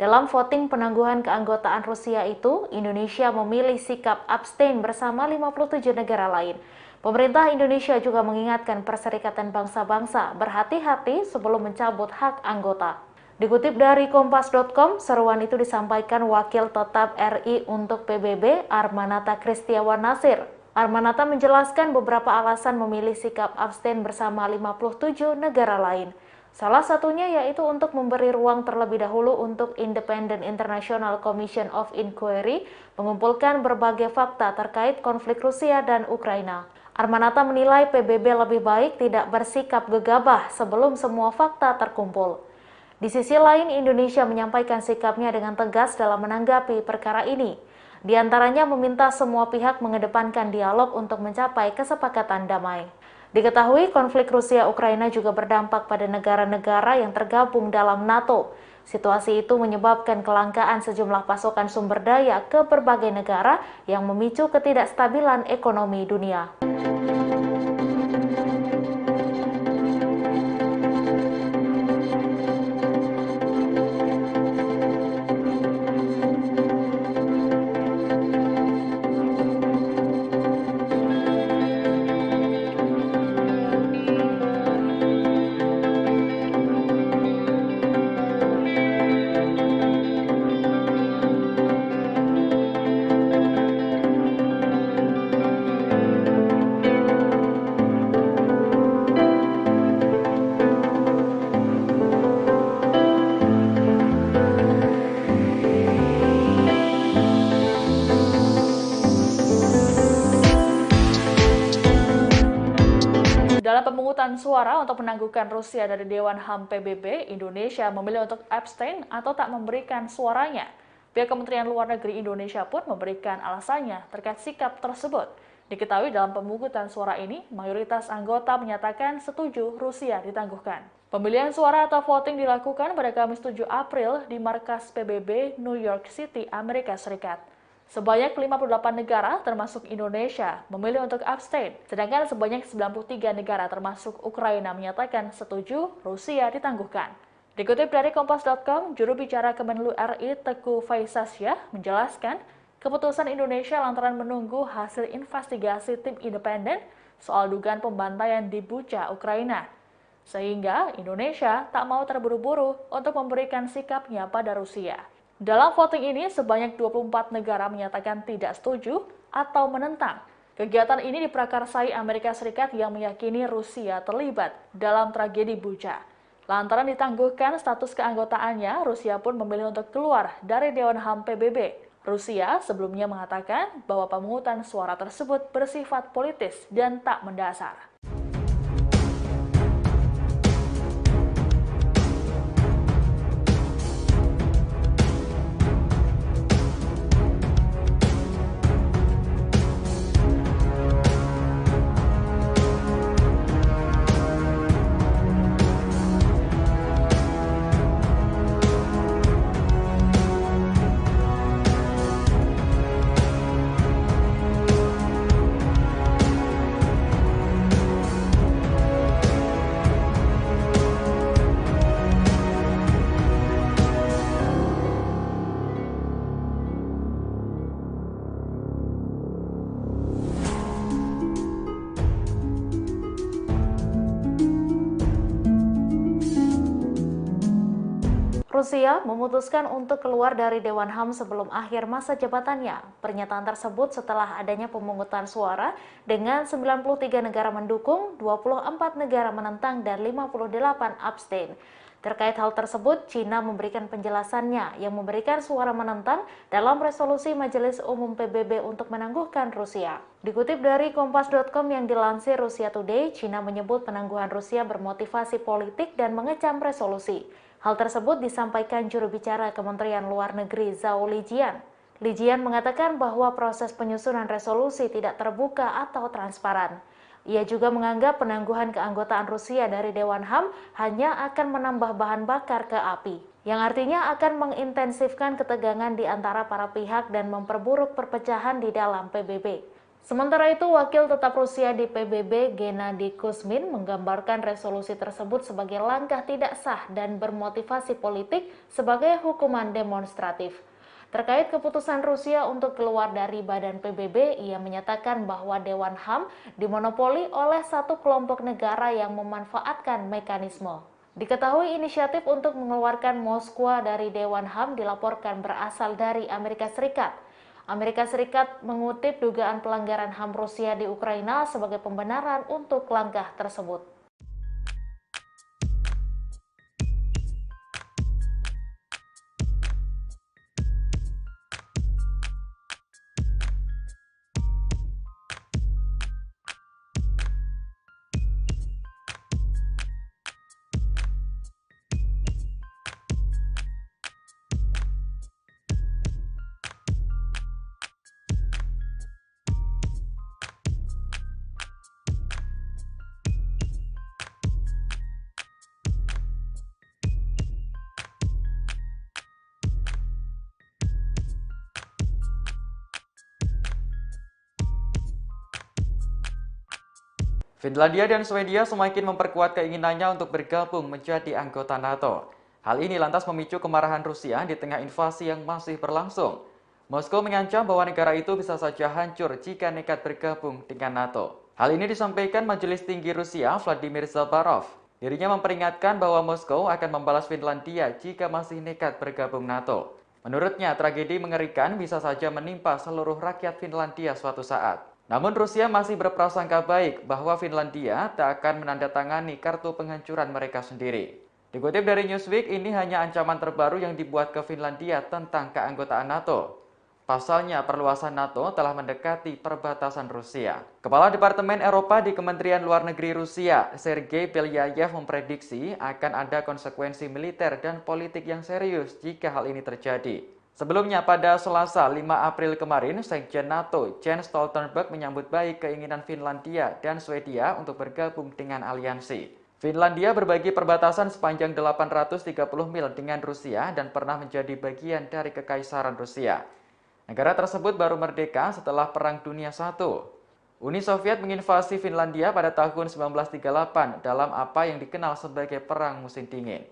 Dalam voting penangguhan keanggotaan Rusia itu, Indonesia memilih sikap abstain bersama 57 negara lain. Pemerintah Indonesia juga mengingatkan Perserikatan Bangsa-Bangsa berhati-hati sebelum mencabut hak anggota. Dikutip dari Kompas.com, seruan itu disampaikan Wakil Tetap RI untuk PBB Armanata Kristiawan Nasir. Armanata menjelaskan beberapa alasan memilih sikap abstain bersama 57 negara lain. Salah satunya yaitu untuk memberi ruang terlebih dahulu untuk Independent International Commission of Inquiry mengumpulkan berbagai fakta terkait konflik Rusia dan Ukraina. Armanata menilai PBB lebih baik tidak bersikap gegabah sebelum semua fakta terkumpul. Di sisi lain, Indonesia menyampaikan sikapnya dengan tegas dalam menanggapi perkara ini. Di antaranya meminta semua pihak mengedepankan dialog untuk mencapai kesepakatan damai. Diketahui konflik Rusia-Ukraina juga berdampak pada negara-negara yang tergabung dalam NATO. Situasi itu menyebabkan kelangkaan sejumlah pasokan sumber daya ke berbagai negara yang memicu ketidakstabilan ekonomi dunia. Dalam pemungutan suara untuk menangguhkan Rusia dari Dewan HAM PBB, Indonesia memilih untuk abstain atau tak memberikan suaranya. Pihak Kementerian Luar Negeri Indonesia pun memberikan alasannya terkait sikap tersebut. Diketahui dalam pemungutan suara ini, mayoritas anggota menyatakan setuju Rusia ditangguhkan. Pemilihan suara atau voting dilakukan pada Kamis 7 April di markas PBB New York City, Amerika Serikat. Sebanyak 58 negara termasuk Indonesia memilih untuk abstain, sedangkan sebanyak 93 negara termasuk Ukraina menyatakan setuju Rusia ditangguhkan. Dikutip dari Kompas.com, juru bicara Kemenlu RI Teguh Faisasya menjelaskan keputusan Indonesia lantaran menunggu hasil investigasi tim independen soal dugaan pembantaian di Bucha, Ukraina. Sehingga Indonesia tak mau terburu-buru untuk memberikan sikapnya pada Rusia. Dalam voting ini, sebanyak 24 negara menyatakan tidak setuju atau menentang. Kegiatan ini diprakarsai Amerika Serikat yang meyakini Rusia terlibat dalam tragedi Bucha. Lantaran ditangguhkan status keanggotaannya, Rusia pun memilih untuk keluar dari Dewan HAM PBB. Rusia sebelumnya mengatakan bahwa pemungutan suara tersebut bersifat politis dan tak mendasar. Rusia memutuskan untuk keluar dari Dewan HAM sebelum akhir masa jabatannya. Pernyataan tersebut setelah adanya pemungutan suara dengan 93 negara mendukung, 24 negara menentang, dan 58 abstain. Terkait hal tersebut, China memberikan penjelasannya yang memberikan suara menentang dalam resolusi Majelis Umum PBB untuk menangguhkan Rusia. Dikutip dari Kompas.com yang dilansir Russia Today, China menyebut penangguhan Rusia bermotivasi politik dan mengecam resolusi. Hal tersebut disampaikan juru bicara Kementerian Luar Negeri Zhao Lijian. Lijian mengatakan bahwa proses penyusunan resolusi tidak terbuka atau transparan. Ia juga menganggap penangguhan keanggotaan Rusia dari Dewan HAM hanya akan menambah bahan bakar ke api, yang artinya akan mengintensifkan ketegangan di antara para pihak dan memperburuk perpecahan di dalam PBB. Sementara itu, Wakil Tetap Rusia di PBB, Gennady Kuzmin, menggambarkan resolusi tersebut sebagai langkah tidak sah dan bermotivasi politik sebagai hukuman demonstratif. Terkait keputusan Rusia untuk keluar dari badan PBB, ia menyatakan bahwa Dewan HAM dimonopoli oleh satu kelompok negara yang memanfaatkan mekanisme. Diketahui inisiatif untuk mengeluarkan Moskwa dari Dewan HAM dilaporkan berasal dari Amerika Serikat. Amerika Serikat mengutip dugaan pelanggaran HAM Rusia di Ukraina sebagai pembenaran untuk langkah tersebut. Finlandia dan Swedia semakin memperkuat keinginannya untuk bergabung menjadi anggota NATO. Hal ini lantas memicu kemarahan Rusia di tengah invasi yang masih berlangsung. Moskow mengancam bahwa negara itu bisa saja hancur jika nekat bergabung dengan NATO. Hal ini disampaikan Majelis Tinggi Rusia Vladimir Zabarov. Dirinya memperingatkan bahwa Moskow akan membalas Finlandia jika masih nekat bergabung NATO. Menurutnya, tragedi mengerikan bisa saja menimpa seluruh rakyat Finlandia suatu saat. Namun Rusia masih berprasangka baik bahwa Finlandia tak akan menandatangani kartu penghancuran mereka sendiri. Dikutip dari Newsweek, ini hanya ancaman terbaru yang dibuat ke Finlandia tentang keanggotaan NATO. Pasalnya, perluasan NATO telah mendekati perbatasan Rusia. Kepala Departemen Eropa di Kementerian Luar Negeri Rusia, Sergei Belyayev, memprediksi akan ada konsekuensi militer dan politik yang serius jika hal ini terjadi. Sebelumnya, pada Selasa 5 April kemarin, Sekjen NATO Jens Stoltenberg menyambut baik keinginan Finlandia dan Swedia untuk bergabung dengan aliansi. Finlandia berbagi perbatasan sepanjang 830 mil dengan Rusia dan pernah menjadi bagian dari Kekaisaran Rusia. Negara tersebut baru merdeka setelah Perang Dunia I. Uni Soviet menginvasi Finlandia pada tahun 1938 dalam apa yang dikenal sebagai Perang Musim Dingin.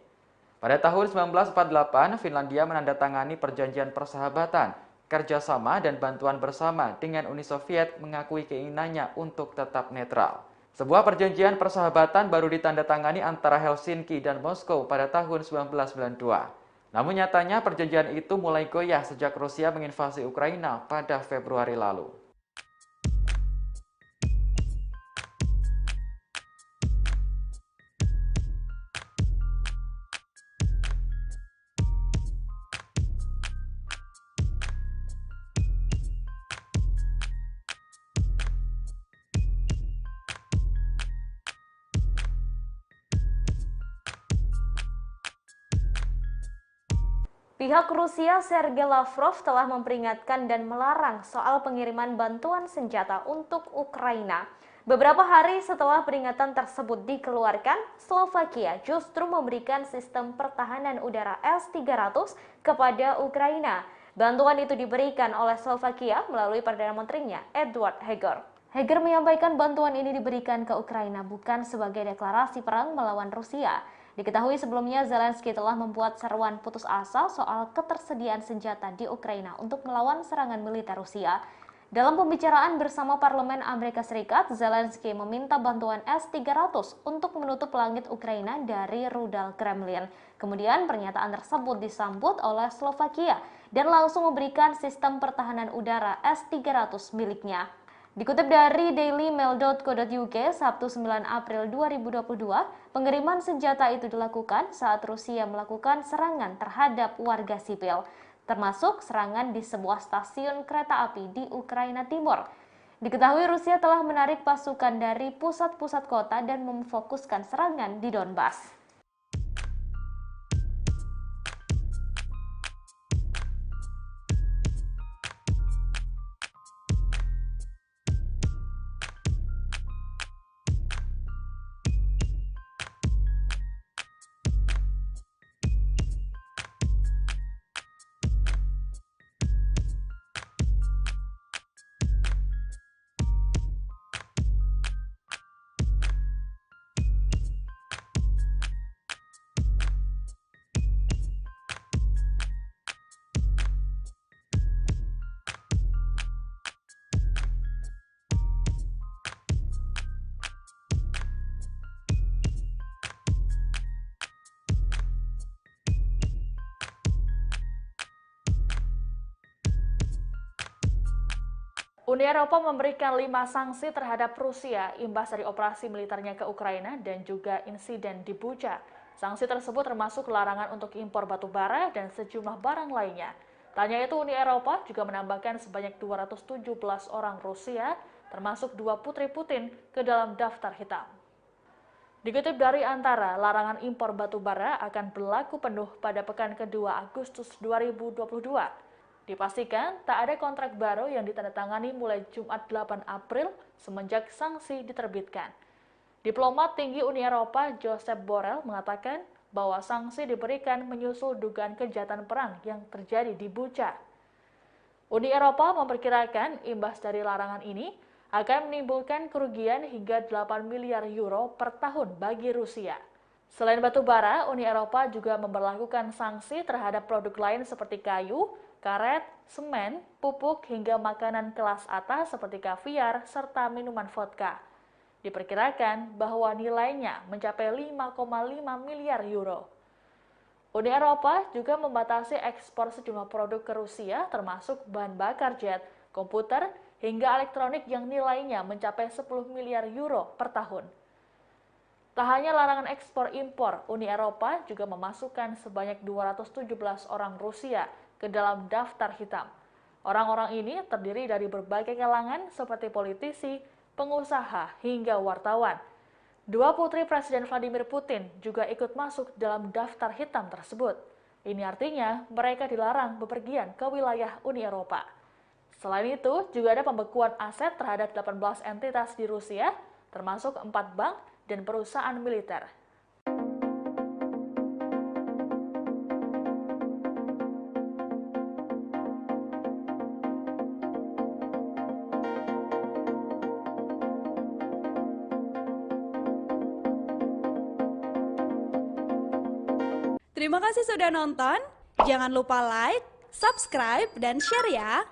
Pada tahun 1948, Finlandia menandatangani perjanjian persahabatan, kerjasama, dan bantuan bersama dengan Uni Soviet mengakui keinginannya untuk tetap netral. Sebuah perjanjian persahabatan baru ditandatangani antara Helsinki dan Moskow pada tahun 1992. Namun nyatanya perjanjian itu mulai goyah sejak Rusia menginvasi Ukraina pada Februari lalu. Pihak Rusia Sergei Lavrov telah memperingatkan dan melarang soal pengiriman bantuan senjata untuk Ukraina. Beberapa hari setelah peringatan tersebut dikeluarkan, Slovakia justru memberikan sistem pertahanan udara S-300 kepada Ukraina. Bantuan itu diberikan oleh Slovakia melalui Perdana Menterinya, Edward Heger. Heger menyampaikan bantuan ini diberikan ke Ukraina bukan sebagai deklarasi perang melawan Rusia. Diketahui sebelumnya Zelensky telah membuat seruan putus asa soal ketersediaan senjata di Ukraina untuk melawan serangan militer Rusia. Dalam pembicaraan bersama Parlemen Amerika Serikat, Zelensky meminta bantuan S-300 untuk menutup langit Ukraina dari rudal Kremlin. Kemudian pernyataan tersebut disambut oleh Slovakia dan langsung memberikan sistem pertahanan udara S-300 miliknya. Dikutip dari dailymail.co.uk, Sabtu 9 April 2022, pengiriman senjata itu dilakukan saat Rusia melakukan serangan terhadap warga sipil, termasuk serangan di sebuah stasiun kereta api di Ukraina Timur. Diketahui Rusia telah menarik pasukan dari pusat-pusat kota dan memfokuskan serangan di Donbas. Uni Eropa memberikan 5 sanksi terhadap Rusia imbas dari operasi militernya ke Ukraina dan juga insiden di Bucha. Sanksi tersebut termasuk larangan untuk impor batu bara dan sejumlah barang lainnya. Tak hanya itu, Uni Eropa juga menambahkan sebanyak 217 orang Rusia, termasuk 2 putri Putin, ke dalam daftar hitam. Dikutip dari Antara, larangan impor batu bara akan berlaku penuh pada pekan kedua Agustus 2022. Dipastikan tak ada kontrak baru yang ditandatangani mulai Jumat 8 April semenjak sanksi diterbitkan. Diplomat tinggi Uni Eropa Josep Borrell mengatakan bahwa sanksi diberikan menyusul dugaan kejahatan perang yang terjadi di Bucha. Uni Eropa memperkirakan imbas dari larangan ini akan menimbulkan kerugian hingga 8 miliar euro per tahun bagi Rusia. Selain batu bara, Uni Eropa juga memberlakukan sanksi terhadap produk lain seperti kayu, karet, semen, pupuk, hingga makanan kelas atas seperti kaviar serta minuman vodka. Diperkirakan bahwa nilainya mencapai 5,5 miliar euro. Uni Eropa juga membatasi ekspor sejumlah produk ke Rusia termasuk bahan bakar jet, komputer, hingga elektronik yang nilainya mencapai 10 miliar euro per tahun. Tak hanya larangan ekspor impor, Uni Eropa juga memasukkan sebanyak 217 orang Rusia ke dalam daftar hitam. Orang-orang ini terdiri dari berbagai kalangan seperti politisi, pengusaha, hingga wartawan. 2 putri Presiden Vladimir Putin juga ikut masuk dalam daftar hitam tersebut. Ini artinya mereka dilarang bepergian ke wilayah Uni Eropa. Selain itu, juga ada pembekuan aset terhadap 18 entitas di Rusia, termasuk 4 bank dan perusahaan militer. Terima kasih sudah nonton. Jangan lupa like, subscribe, dan share ya.